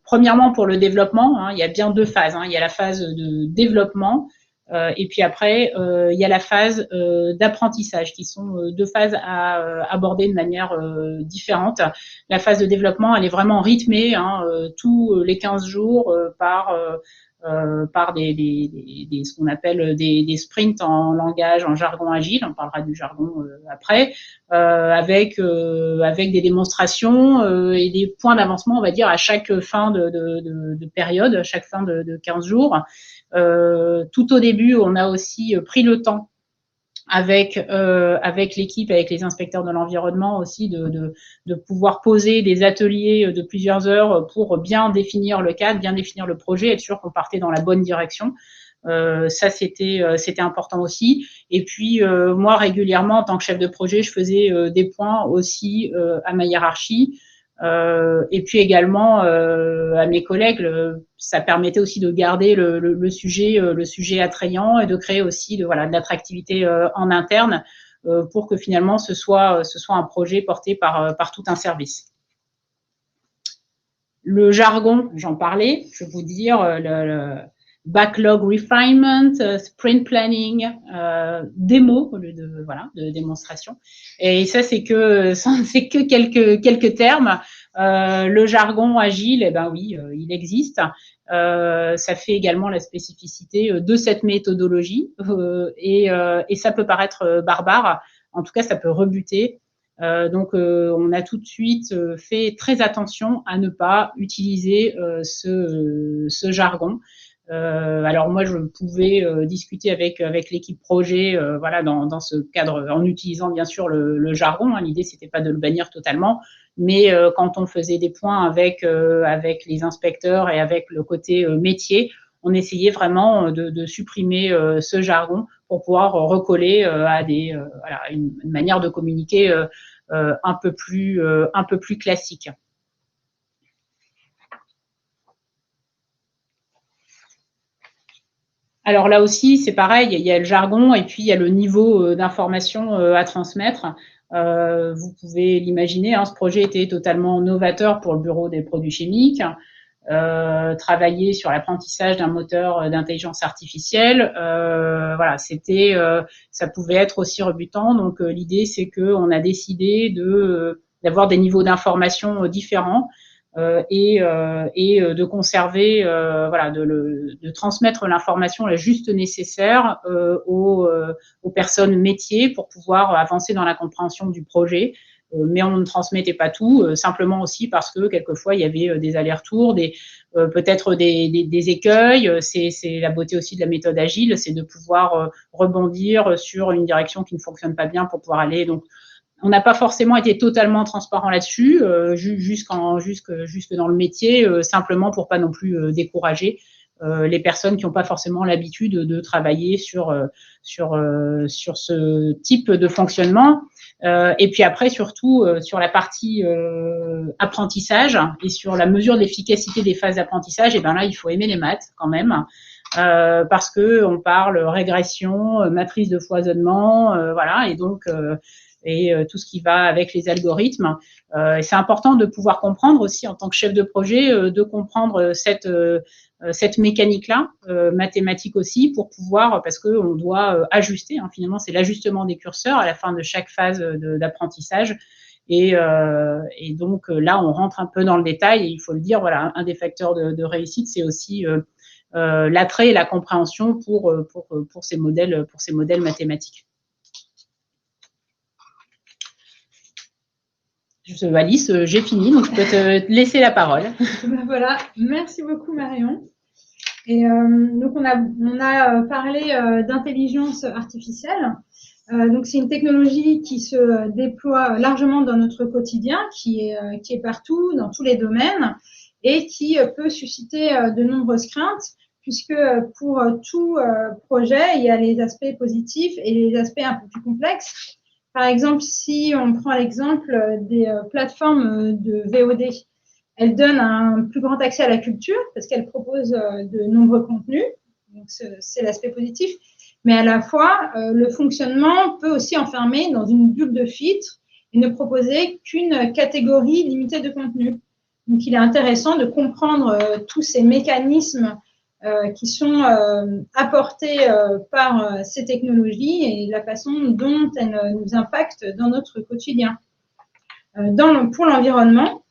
Premièrement, pour le développement, il y a bien deux phases. Il y a la phase de développement et puis après, il y a la phase d'apprentissage, qui sont deux phases à aborder de manière différente. La phase de développement, elle est vraiment rythmée, tous les 15 jours par ce qu'on appelle des sprints en jargon agile. On parlera du jargon après, avec des démonstrations et des points d'avancement, on va dire, à chaque fin de période, à chaque fin de 15 jours. Tout au début, on a aussi pris le temps avec l'équipe, avec les inspecteurs de l'environnement aussi, de pouvoir poser des ateliers de plusieurs heures pour bien définir le cadre, bien définir le projet, être sûr qu'on partait dans la bonne direction. Ça, c'était important aussi. Et puis, moi, régulièrement, en tant que chef de projet, je faisais des points aussi à ma hiérarchie. Et puis également à mes collègues, ça permettait aussi de garder le sujet attrayant et de créer aussi de l'attractivité en interne pour que finalement ce soit un projet porté par tout un service. Le jargon, j'en parlais, je vais vous dire le backlog refinement, sprint planning, démo au lieu de démonstration. Et ça, c'est que quelques termes. Le jargon agile, eh ben oui, il existe. Ça fait également la spécificité de cette méthodologie et ça peut paraître barbare. En tout cas, ça peut rebuter. Donc, on a tout de suite fait très attention à ne pas utiliser ce jargon. Alors moi, je pouvais discuter avec l'équipe projet, dans ce cadre, en utilisant bien sûr le jargon. L'idée, c'était pas de le bannir totalement, mais quand on faisait des points avec les inspecteurs et avec le côté métier, on essayait vraiment de supprimer ce jargon pour pouvoir recoller à une manière de communiquer un peu plus classique. Alors là aussi, c'est pareil, il y a le jargon et puis il y a le niveau d'information à transmettre. Vous pouvez l'imaginer, hein, ce projet était totalement novateur pour le bureau des produits chimiques. Travailler sur l'apprentissage d'un moteur d'intelligence artificielle, voilà, ça pouvait être aussi rebutant. Donc l'idée, c'est qu'on a décidé d'avoir des niveaux d'information différents. Et de conserver, voilà, de transmettre l'information la juste nécessaire aux personnes métiers pour pouvoir avancer dans la compréhension du projet. Mais on ne transmettait pas tout, simplement aussi parce que quelquefois il y avait des allers-retours, peut-être des écueils. C'est la beauté aussi de la méthode agile, c'est de pouvoir rebondir sur une direction qui ne fonctionne pas bien pour pouvoir aller. Donc, on n'a pas forcément été totalement transparent là-dessus, jusque dans le métier, simplement pour pas non plus décourager les personnes qui n'ont pas forcément l'habitude de travailler sur ce type de fonctionnement. Et puis après, surtout, sur la partie apprentissage et sur la mesure de l'efficacité des phases d'apprentissage, et ben là, il faut aimer les maths quand même. Parce que on parle régression, matrice de foisonnement, voilà, et donc tout ce qui va avec les algorithmes. C'est important de pouvoir comprendre aussi en tant que chef de projet, de comprendre cette mécanique-là, mathématique aussi, pour pouvoir, parce qu'on doit ajuster, hein, finalement, c'est l'ajustement des curseurs à la fin de chaque phase d'apprentissage. Et donc là, on rentre un peu dans le détail et il faut le dire, voilà, un des facteurs de réussite, c'est aussi l'attrait et la compréhension pour ces modèles mathématiques. Alice, j'ai fini, donc je peux te laisser la parole. Voilà, merci beaucoup Marion. Et donc on a parlé d'intelligence artificielle. Donc c'est une technologie qui se déploie largement dans notre quotidien, qui est partout, dans tous les domaines, et qui peut susciter de nombreuses craintes, puisque pour tout projet, il y a les aspects positifs et les aspects un peu plus complexes. Par exemple, si on prend l'exemple des plateformes de VOD, elles donnent un plus grand accès à la culture parce qu'elles proposent de nombreux contenus. Donc, c'est l'aspect positif. Mais à la fois, le fonctionnement peut aussi enfermer dans une bulle de filtres et ne proposer qu'une catégorie limitée de contenus. Donc, il est intéressant de comprendre tous ces mécanismes qui sont apportés par ces technologies et la façon dont elles nous impactent dans notre quotidien. Pour l'environnement,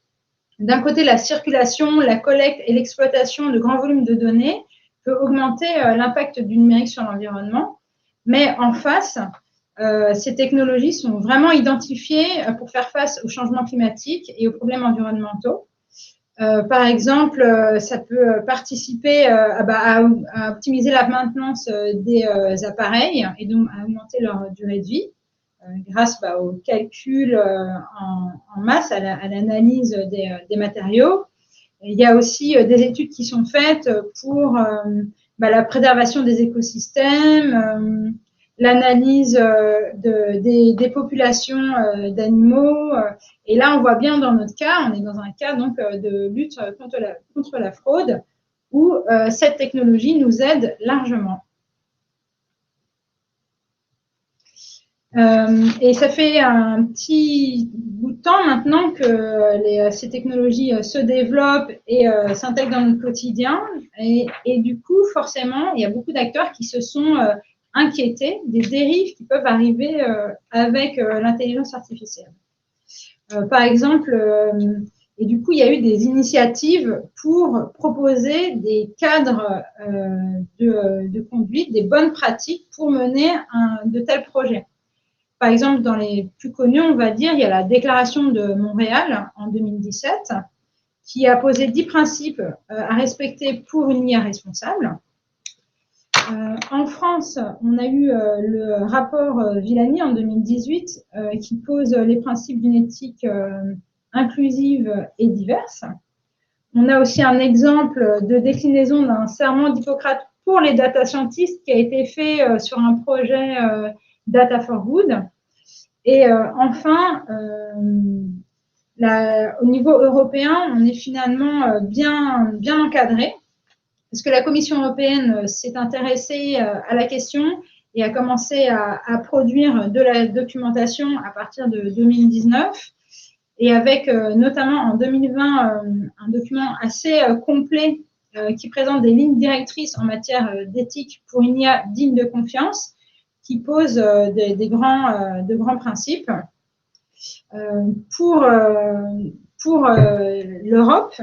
d'un côté, la circulation, la collecte et l'exploitation de grands volumes de données peut augmenter l'impact du numérique sur l'environnement, mais en face, ces technologies sont vraiment identifiées pour faire face aux changements climatiques et aux problèmes environnementaux. Par exemple, ça peut participer à optimiser la maintenance des appareils et donc à augmenter leur durée de vie grâce au calcul en masse, à l'analyse des matériaux. Et il y a aussi des études qui sont faites pour la préservation des écosystèmes, l'analyse des populations d'animaux. Et là, on voit bien dans notre cas, on est dans un cas donc de lutte contre la fraude où cette technologie nous aide largement. Et ça fait un petit bout de temps maintenant que ces technologies se développent et s'intègrent dans notre quotidien. Et du coup, forcément, il y a beaucoup d'acteurs qui se sont inquiétés des dérives qui peuvent arriver avec l'intelligence artificielle. Par exemple, et du coup, il y a eu des initiatives pour proposer des cadres de conduite, des bonnes pratiques pour mener de tels projets. Par exemple, dans les plus connus, on va dire, il y a la Déclaration de Montréal en 2017 qui a posé 10 principes à respecter pour une IA responsable. En France, on a eu le rapport Villani en 2018 qui pose les principes d'une éthique inclusive et diverse. On a aussi un exemple de déclinaison d'un serment d'Hippocrate pour les data scientists qui a été fait sur un projet Data for Good. Et enfin, au niveau européen, on est finalement bien encadré parce que la Commission européenne s'est intéressée à la question et a commencé à produire de la documentation à partir de 2019, et avec notamment en 2020 un document assez complet qui présente des lignes directrices en matière d'éthique pour une IA digne de confiance, qui pose de grands principes. Pour l'Europe,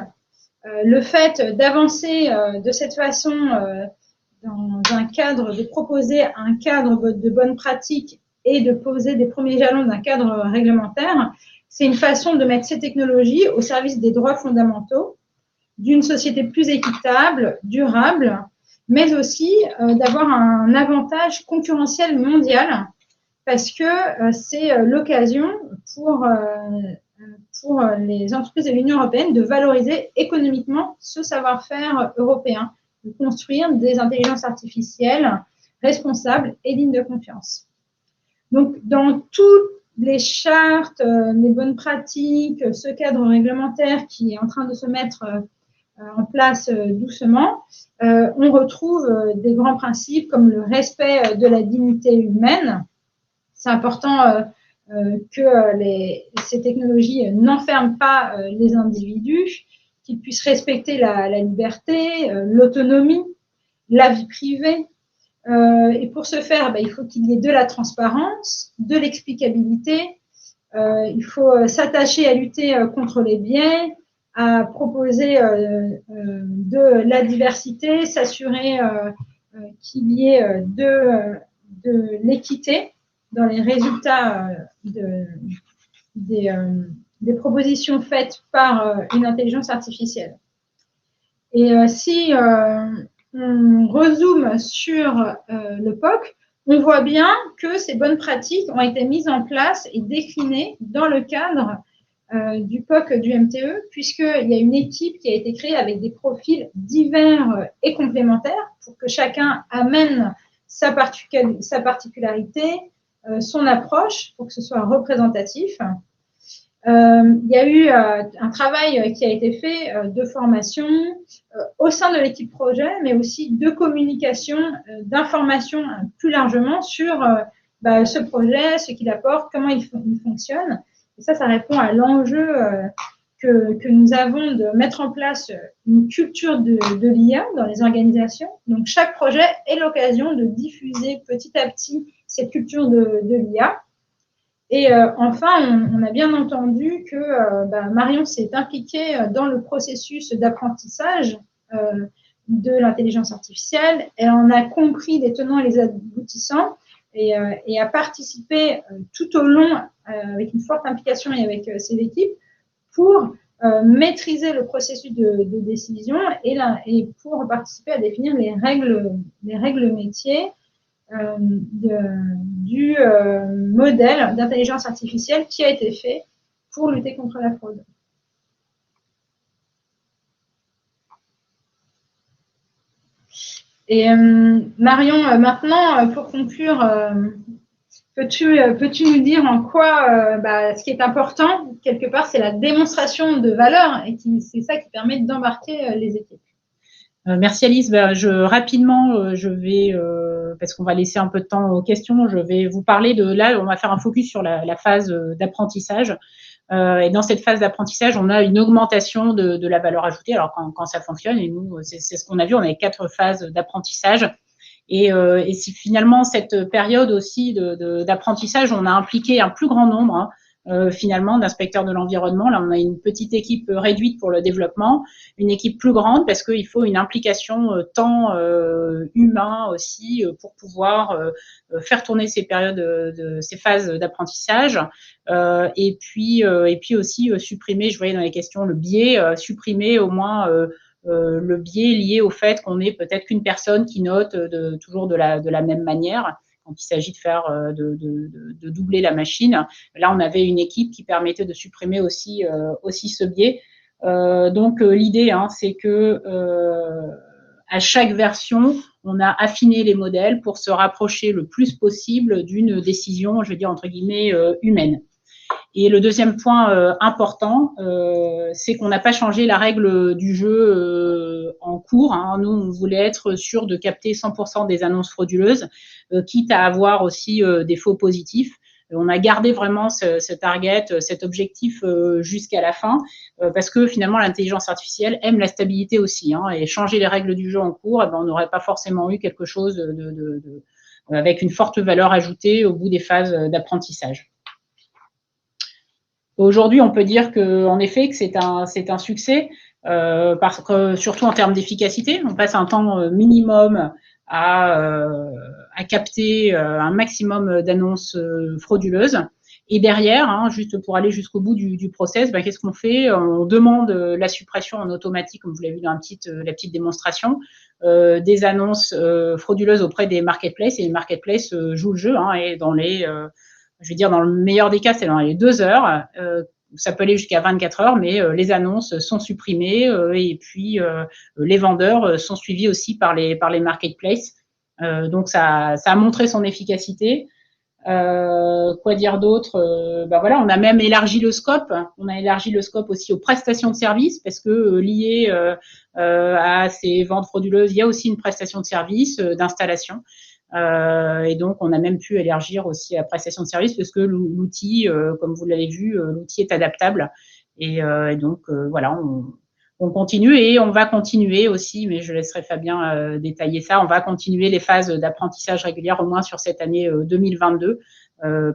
le fait d'avancer de cette façon dans un cadre, de proposer un cadre de bonnes pratiques et de poser des premiers jalons d'un cadre réglementaire, c'est une façon de mettre ces technologies au service des droits fondamentaux, d'une société plus équitable, durable, mais aussi d'avoir un avantage concurrentiel mondial, parce que c'est l'occasion pour les entreprises de l'Union européenne de valoriser économiquement ce savoir-faire européen, de construire des intelligences artificielles responsables et dignes de confiance. Donc, dans toutes les chartes, les bonnes pratiques, ce cadre réglementaire qui est en train de se mettre en place doucement, on retrouve des grands principes comme le respect de la dignité humaine. C'est important que ces technologies n'enferment pas les individus, qu'ils puissent respecter la liberté, l'autonomie, la vie privée. Et pour ce faire, il faut qu'il y ait de la transparence, de l'explicabilité. Il faut s'attacher à lutter contre les biais, à proposer de la diversité, s'assurer qu'il y ait de l'équité dans les résultats des propositions faites par une intelligence artificielle. Et si on rezoome sur le POC, on voit bien que ces bonnes pratiques ont été mises en place et déclinées dans le cadre du POC du MTE, puisqu'il y a une équipe qui a été créée avec des profils divers et complémentaires pour que chacun amène sa particularité, son approche, pour que ce soit représentatif. Il y a eu un travail qui a été fait de formation au sein de l'équipe projet, mais aussi de communication, d'information plus largement sur ce projet, ce qu'il apporte, comment il fonctionne. Et ça répond à l'enjeu que nous avons de mettre en place une culture de l'IA dans les organisations. Donc, chaque projet est l'occasion de diffuser petit à petit cette culture de l'IA. Et enfin, on a bien entendu que Marion s'est impliquée dans le processus d'apprentissage de l'intelligence artificielle. Elle en a compris les tenants et les aboutissants et a participé tout au long avec une forte implication et avec ses équipes pour maîtriser le processus de décision et pour participer à définir les règles métiers du modèle d'intelligence artificielle qui a été fait pour lutter contre la fraude. Et Marion, maintenant, pour conclure, peux-tu nous dire en quoi ce qui est important, quelque part, c'est la démonstration de valeur et c'est ça qui permet d'embarquer les équipes. Merci Alice. Rapidement, je vais, parce qu'on va laisser un peu de temps aux questions, je vais vous parler là, on va faire un focus sur la phase d'apprentissage. Et dans cette phase d'apprentissage, on a une augmentation de la valeur ajoutée. Alors quand ça fonctionne, et nous, c'est ce qu'on a vu, on a 4 phases d'apprentissage. Et si finalement cette période aussi d'apprentissage, on a impliqué un plus grand nombre finalement d'inspecteurs de l'environnement. Là, on a une petite équipe réduite pour le développement, une équipe plus grande parce qu'il faut une implication temps humain aussi pour pouvoir faire tourner ces périodes, ces phases d'apprentissage. Et puis aussi supprimer, je voyais dans les questions le biais, supprimer au moins le biais lié au fait qu'on ait peut-être qu'une personne qui note toujours de la même manière. Quand il s'agit de faire de doubler la machine, là on avait une équipe qui permettait de supprimer aussi ce biais. Donc l'idée, c'est que à chaque version, on a affiné les modèles pour se rapprocher le plus possible d'une décision, je veux dire entre guillemets humaine. Et le deuxième point important, c'est qu'on n'a pas changé la règle du jeu en cours. Hein. Nous, on voulait être sûr de capter 100% des annonces frauduleuses, quitte à avoir aussi des faux positifs. On a gardé vraiment ce target, cet objectif jusqu'à la fin, parce que finalement l'intelligence artificielle aime la stabilité aussi, hein, et changer les règles du jeu en cours, on n'aurait pas forcément eu quelque chose avec une forte valeur ajoutée au bout des phases d'apprentissage. Aujourd'hui, on peut dire qu'en effet que c'est un succès, parce que surtout en termes d'efficacité, on passe un temps minimum à capter un maximum d'annonces frauduleuses. Et derrière, hein, juste pour aller jusqu'au bout du process, qu'est-ce qu'on fait? On demande la suppression en automatique, comme vous l'avez vu dans la petite démonstration, des annonces frauduleuses auprès des marketplaces. Et les marketplaces jouent le jeu, hein, et dans le meilleur des cas, c'est dans les 2 heures. Ça peut aller jusqu'à 24 heures, mais les annonces sont supprimées et puis les vendeurs sont suivis aussi par les marketplaces. Donc ça a montré son efficacité. Quoi dire d'autre? Voilà, on a même élargi le scope. On a élargi le scope aussi aux prestations de services parce que lié à ces ventes frauduleuses, il y a aussi une prestation de service d'installation. Et donc, on a même pu élargir aussi la prestation de service parce que l'outil, comme vous l'avez vu, l'outil est adaptable. Et donc, voilà, on continue et on va continuer aussi, mais je laisserai Fabien détailler ça. On va continuer les phases d'apprentissage régulières au moins sur cette année 2022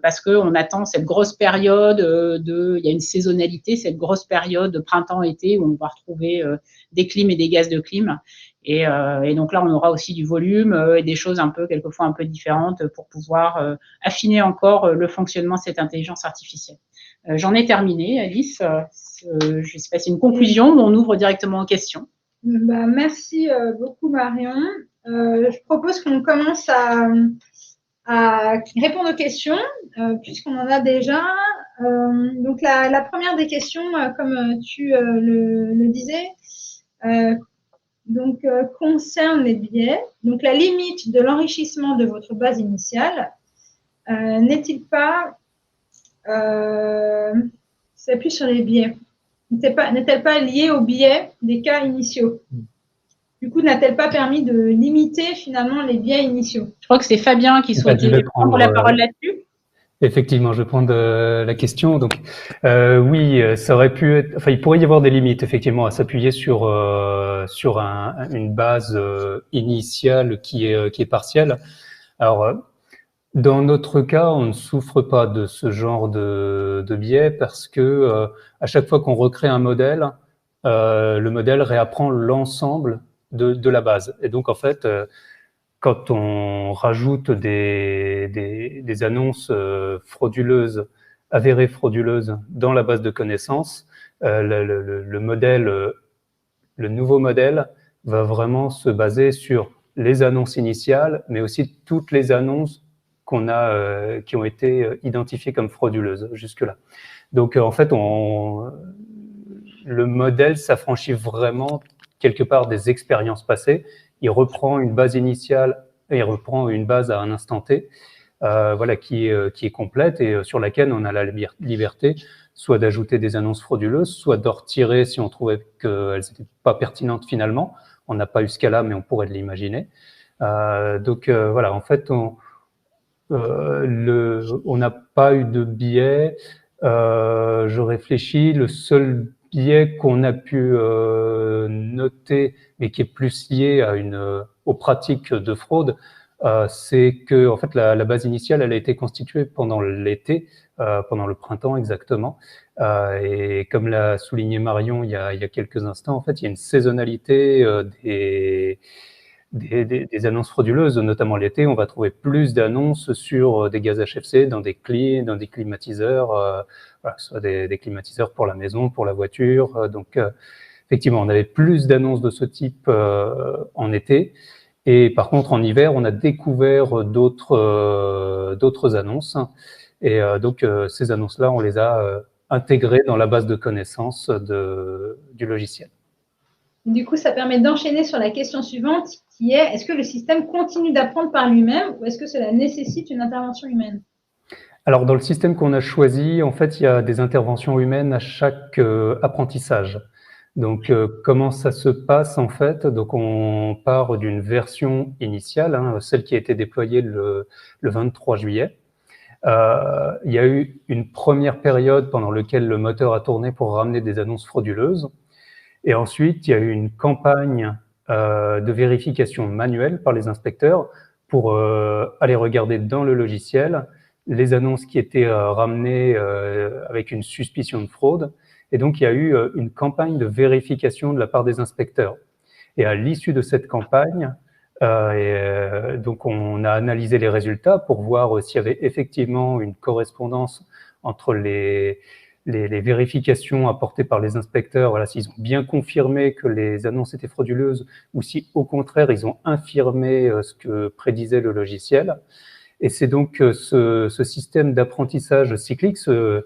parce qu'on attend cette grosse période il y a une saisonnalité, cette grosse période de printemps-été où on va retrouver des clims et des gaz de clim. Et donc là, on aura aussi du volume et des choses quelquefois un peu différentes pour pouvoir affiner encore le fonctionnement de cette intelligence artificielle. J'en ai terminé, Alice. Je ne sais pas si c'est une conclusion ou on ouvre directement aux questions. Merci beaucoup, Marion. Je propose qu'on commence à répondre aux questions, puisqu'on en a déjà. Donc, la première des questions, comme tu le disais, concerne les biais. Donc, la limite de l'enrichissement de votre base initiale n'est-il pas, c'est plus sur les biais, n'est-elle pas liée aux biais des cas initiaux? Du coup, n'a-t-elle pas permis de limiter finalement les biais initiaux? Je crois que c'est Fabien qui souhaitait prendre la parole là-dessus. Effectivement, je vais prendre la question. Donc, oui, ça aurait pu être. Enfin, il pourrait y avoir des limites effectivement à s'appuyer sur une base initiale qui est partielle. Alors, dans notre cas, on ne souffre pas de ce genre de biais parce que à chaque fois qu'on recrée un modèle, le modèle réapprend l'ensemble de la base. Et donc, en fait, quand on rajoute des annonces frauduleuses, avérées frauduleuses dans la base de connaissances, le nouveau modèle va vraiment se baser sur les annonces initiales, mais aussi toutes les annonces qui ont été identifiées comme frauduleuses jusque-là. Donc, en fait, le modèle s'affranchit vraiment quelque part des expériences passées. Il reprend une base initiale et il reprend une base à un instant T, qui est complète et sur laquelle on a la liberté soit d'ajouter des annonces frauduleuses, soit d'en retirer si on trouvait qu'elles n'étaient pas pertinentes finalement. On n'a pas eu ce cas-là, mais on pourrait l'imaginer. En fait, on n'a pas eu de biais. Je réfléchis, le seul biais qu'on a pu noter, mais qui est plus lié aux pratiques de fraude, c'est que en fait la base initiale, elle a été constituée pendant l'été, pendant le printemps exactement, et comme l'a souligné Marion il y a quelques instants, en fait, il y a une saisonnalité des annonces frauduleuses, notamment l'été. On va trouver plus d'annonces sur des gaz HFC dans des climatiseurs, soit des climatiseurs pour la maison, pour la voiture. Donc, effectivement, on avait plus d'annonces de ce type en été. Et par contre, en hiver, on a découvert d'autres annonces. Et donc, ces annonces-là, on les a intégrées dans la base de connaissances du logiciel. Du coup, ça permet d'enchaîner sur la question suivante, qui est: est-ce que le système continue d'apprendre par lui-même ou est-ce que cela nécessite une intervention humaine? Alors, dans le système qu'on a choisi, en fait, il y a des interventions humaines à chaque apprentissage. Donc, comment ça se passe en fait? Donc, on part d'une version initiale, hein, celle qui a été déployée le 23 juillet. Il y a eu une première période pendant laquelle le moteur a tourné pour ramener des annonces frauduleuses. Et ensuite, il y a eu une campagne de vérification manuelle par les inspecteurs pour aller regarder dans le logiciel les annonces qui étaient ramenées avec une suspicion de fraude. Et donc, il y a eu une campagne de vérification de la part des inspecteurs. Et à l'issue de cette campagne, donc on a analysé les résultats pour voir s'il y avait effectivement une correspondance entre les vérifications apportées par les inspecteurs, voilà, s'ils ont bien confirmé que les annonces étaient frauduleuses ou si au contraire ils ont infirmé ce que prédisait le logiciel. Et c'est donc ce système d'apprentissage cyclique, ce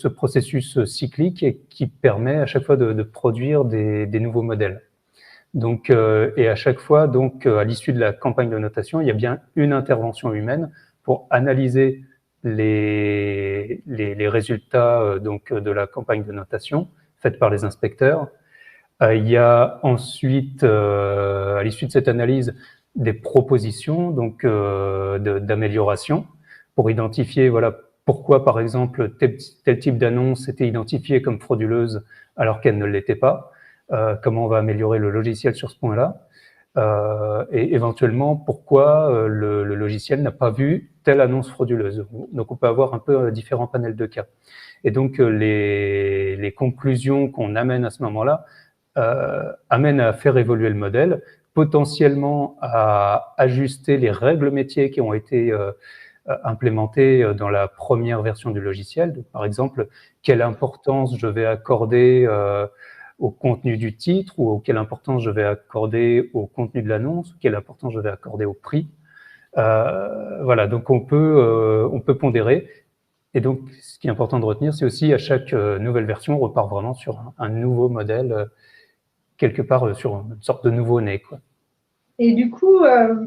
processus cyclique qui permet à chaque fois de produire des nouveaux modèles. Donc, et à chaque fois, donc, à l'issue de la campagne de notation, il y a bien une intervention humaine pour analyser les résultats donc de la campagne de notation faite par les inspecteurs. Il y a ensuite, à l'issue de cette analyse, des propositions donc d'amélioration pour identifier voilà pourquoi par exemple tel type d'annonce était identifié comme frauduleuse alors qu'elle ne l'était pas. Comment on va améliorer le logiciel sur ce point-là, et éventuellement pourquoi le logiciel n'a pas vu telle annonce frauduleuse. Donc on peut avoir un peu différents panels de cas. Et donc les conclusions qu'on amène à ce moment-là amènent à faire évoluer le modèle, potentiellement à ajuster les règles métiers qui ont été implémentées dans la première version du logiciel. Donc, par exemple, quelle importance je vais accorder au contenu du titre ou quelle importance je vais accorder au contenu de l'annonce, quelle importance je vais accorder au prix. Voilà, donc on peut pondérer. Et donc, ce qui est important de retenir, c'est aussi à chaque nouvelle version, on repart vraiment sur un nouveau modèle, quelque part sur une sorte de nouveau-né, quoi. Et du coup,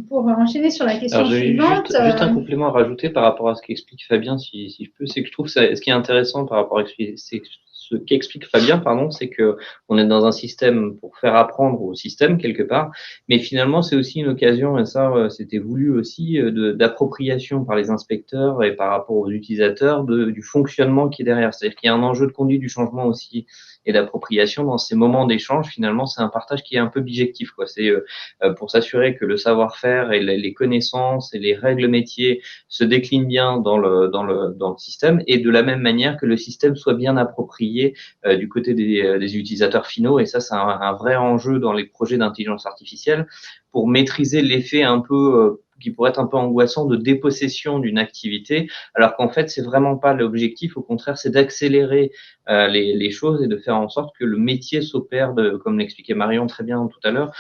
pour enchaîner sur la question suivante… Juste un complément à rajouter par rapport à ce qu'explique Fabien, si je peux, c'est que je trouve ça, ce qui est intéressant par rapport à ce qu'explique Fabien, pardon, c'est que on est dans un système pour faire apprendre au système quelque part, mais finalement c'est aussi une occasion, et ça c'était voulu aussi, d'appropriation par les inspecteurs et par rapport aux utilisateurs du fonctionnement qui est derrière. C'est-à-dire qu'il y a un enjeu de conduite du changement aussi et d'appropriation dans ces moments d'échange. Finalement, c'est un partage qui est un peu bijectif, quoi. C'est pour s'assurer que le savoir-faire et les connaissances et les règles métiers se déclinent bien dans le système, et de la même manière que le système soit bien approprié du côté des utilisateurs finaux. Et ça, c'est un vrai enjeu dans les projets d'intelligence artificielle pour maîtriser l'effet un peu qui pourrait être un peu angoissant de dépossession d'une activité, alors qu'en fait, c'est vraiment pas l'objectif. Au contraire, c'est d'accélérer les choses et de faire en sorte que le métier s'opère, comme l'expliquait Marion très bien tout à l'heure,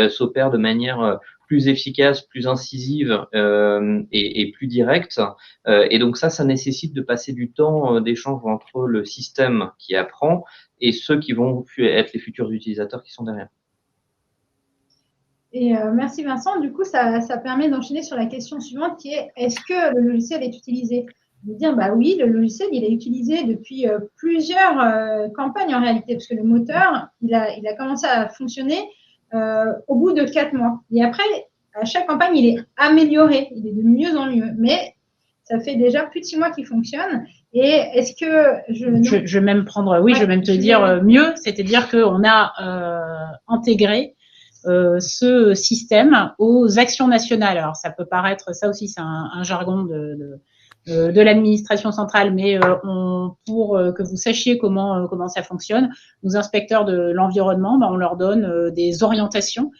s'opère de manière plus efficace, plus incisive et plus directe. Et donc ça nécessite de passer du temps d'échange entre le système qui apprend et ceux qui vont être les futurs utilisateurs qui sont derrière. Et merci Vincent. Du coup, ça permet d'enchaîner sur la question suivante qui est: est-ce que le logiciel est utilisé? Je veux dire, bah oui, le logiciel, il est utilisé depuis plusieurs campagnes en réalité, parce que le moteur, il a commencé à fonctionner au bout de 4 mois. Et après, à chaque campagne, il est amélioré, il est de mieux en mieux. Mais ça fait déjà plus de 6 mois qu'il fonctionne. Et est-ce que je vais même prendre, oui, ouais, je vais même te dire mieux, c'est-à-dire qu'on a intégré ce système aux actions nationales. Alors, ça peut paraître, ça aussi, c'est un jargon de l'administration centrale, mais pour que vous sachiez comment ça fonctionne, nos inspecteurs de l'environnement, on leur donne des orientations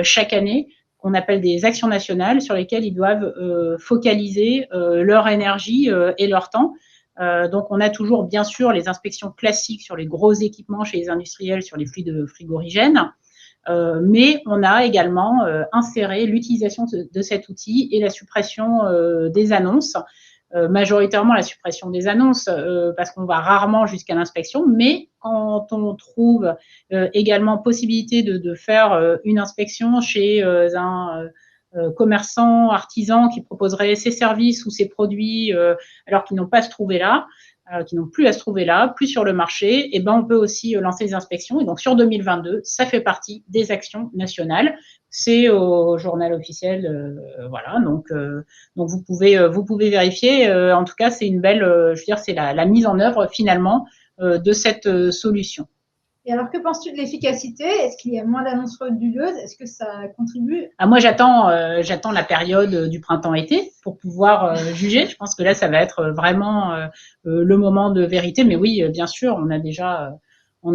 chaque année qu'on appelle des actions nationales sur lesquelles ils doivent focaliser leur énergie et leur temps. Donc, on a toujours, bien sûr, les inspections classiques sur les gros équipements chez les industriels, sur les fluides frigorigènes. Mais on a également inséré l'utilisation de cet outil et la suppression des annonces, majoritairement la suppression des annonces, parce qu'on va rarement jusqu'à l'inspection, mais quand on trouve également possibilité de faire une inspection chez un commerçant, artisan qui proposerait ses services ou ses produits alors qu'ils n'ont pas se trouvé là, qui n'ont plus à se trouver là, plus sur le marché, et ben on peut aussi lancer des inspections. Et donc sur 2022, ça fait partie des actions nationales. C'est au journal officiel, voilà. Donc vous pouvez vérifier. En tout cas, c'est une belle, je veux dire, c'est la mise en œuvre finalement de cette solution. Et alors, que penses-tu de l'efficacité? Est-ce qu'il y a moins d'annonces frauduleuses? Est-ce que ça contribue? Moi, j'attends la période du printemps-été pour pouvoir juger. Je pense que là, ça va être vraiment le moment de vérité. Mais oui, bien sûr, on a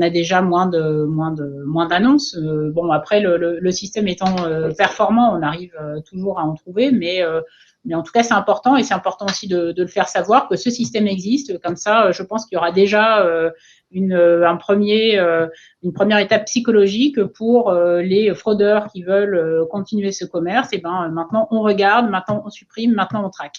déjà moins d'annonces. Bon, après, le système étant performant, on arrive toujours à en trouver, mais en tout cas, c'est important, et c'est important aussi de le faire savoir que ce système existe. Comme ça, je pense qu'il y aura déjà une première étape psychologique pour les fraudeurs qui veulent continuer ce commerce. Et ben maintenant on regarde, maintenant on supprime, maintenant on traque.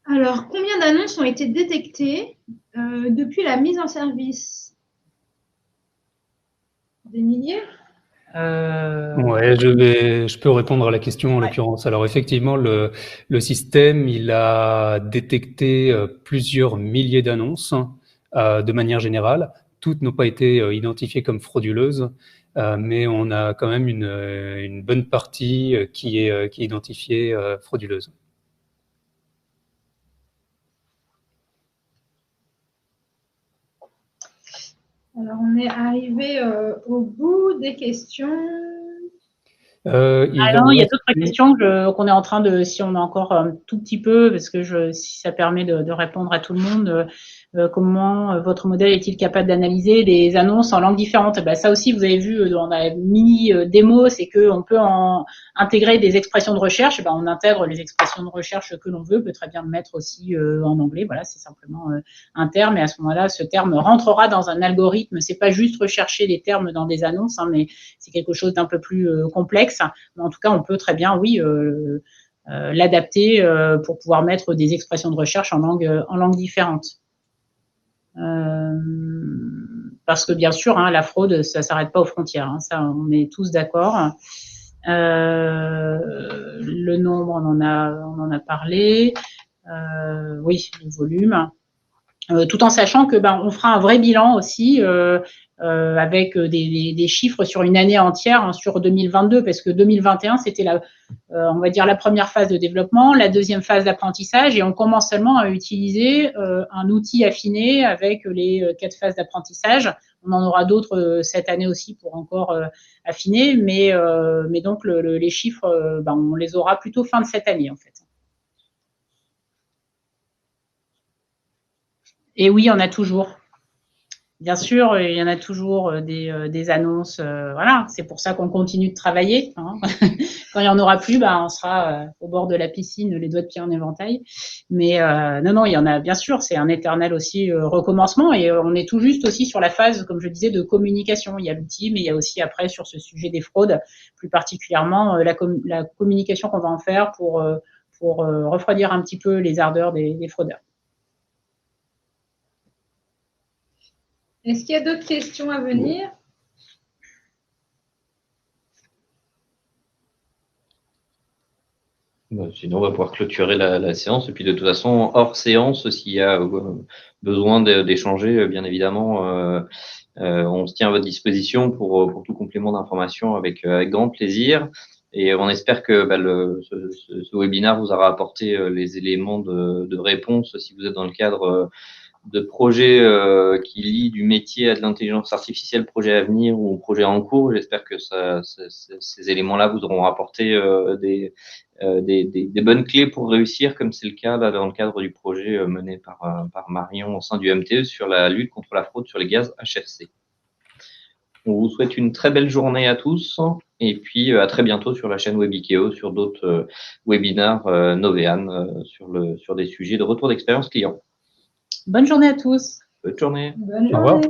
Alors, combien d'annonces ont été détectées depuis la mise en service? Des milliers? Ouais, je peux répondre à la question en l'occurrence. Alors effectivement, le système, il a détecté plusieurs milliers d'annonces de manière générale. Toutes n'ont pas été identifiées comme frauduleuses, mais on a quand même une bonne partie qui est identifiée frauduleuse. Alors, on est arrivé au bout des questions. Il y a d'autres questions qu'on est en train de, si on a encore un tout petit peu, parce que si ça permet de répondre à tout le monde, comment votre modèle est-il capable d'analyser les annonces en langues différentes? Ça aussi, vous avez vu dans la mini démo, c'est qu'on peut intégrer des expressions de recherche. On intègre les expressions de recherche que l'on veut, peut très bien le mettre aussi en anglais. Voilà, c'est simplement un terme, et à ce moment-là, ce terme rentrera dans un algorithme. C'est pas juste rechercher des termes dans des annonces, mais c'est quelque chose d'un peu plus complexe. Mais en tout cas, on peut très bien, oui, l'adapter pour pouvoir mettre des expressions de recherche en langue différentes. Parce que bien sûr, la fraude, ça s'arrête pas aux frontières. Ça, on est tous d'accord. Le nombre, on en a parlé. Oui, le volume. Tout en sachant que on fera un vrai bilan aussi avec des chiffres sur une année entière, sur 2022, parce que 2021 c'était on va dire la première phase de développement, la deuxième phase d'apprentissage, et on commence seulement à utiliser un outil affiné avec les 4 phases d'apprentissage. On en aura d'autres cette année aussi pour encore affiner, mais donc les chiffres, on les aura plutôt fin de cette année en fait. Et oui, il y en a toujours. Bien sûr, il y en a toujours des annonces. Voilà, c'est pour ça qu'on continue de travailler. Quand il n'y en aura plus, on sera au bord de la piscine, les doigts de pied en éventail. Mais non, il y en a, bien sûr, c'est un éternel aussi recommencement. Et on est tout juste aussi sur la phase, comme je disais, de communication. Il y a l'outil, mais il y a aussi après, sur ce sujet des fraudes, plus particulièrement la communication qu'on va en faire pour refroidir un petit peu les ardeurs des fraudeurs. Est-ce qu'il y a d'autres questions à venir? Sinon, on va pouvoir clôturer la séance. Et puis, de toute façon, hors séance, s'il y a besoin d'échanger, bien évidemment, on se tient à votre disposition pour tout complément d'information avec grand plaisir. Et on espère que ce webinaire vous aura apporté les éléments de réponse si vous êtes dans le cadre de projets qui lient du métier à de l'intelligence artificielle, projet à venir ou projet en cours. J'espère que ces éléments-là vous auront apporté des bonnes clés pour réussir, comme c'est le cas là, dans le cadre du projet mené par Marion au sein du MTE sur la lutte contre la fraude sur les gaz HFC. On vous souhaite une très belle journée à tous, et puis à très bientôt sur la chaîne Webikeo, sur d'autres webinaires Novéane sur des sujets de retour d'expérience client. Bonne journée à tous. Bonne journée. Bonne journée. Au revoir.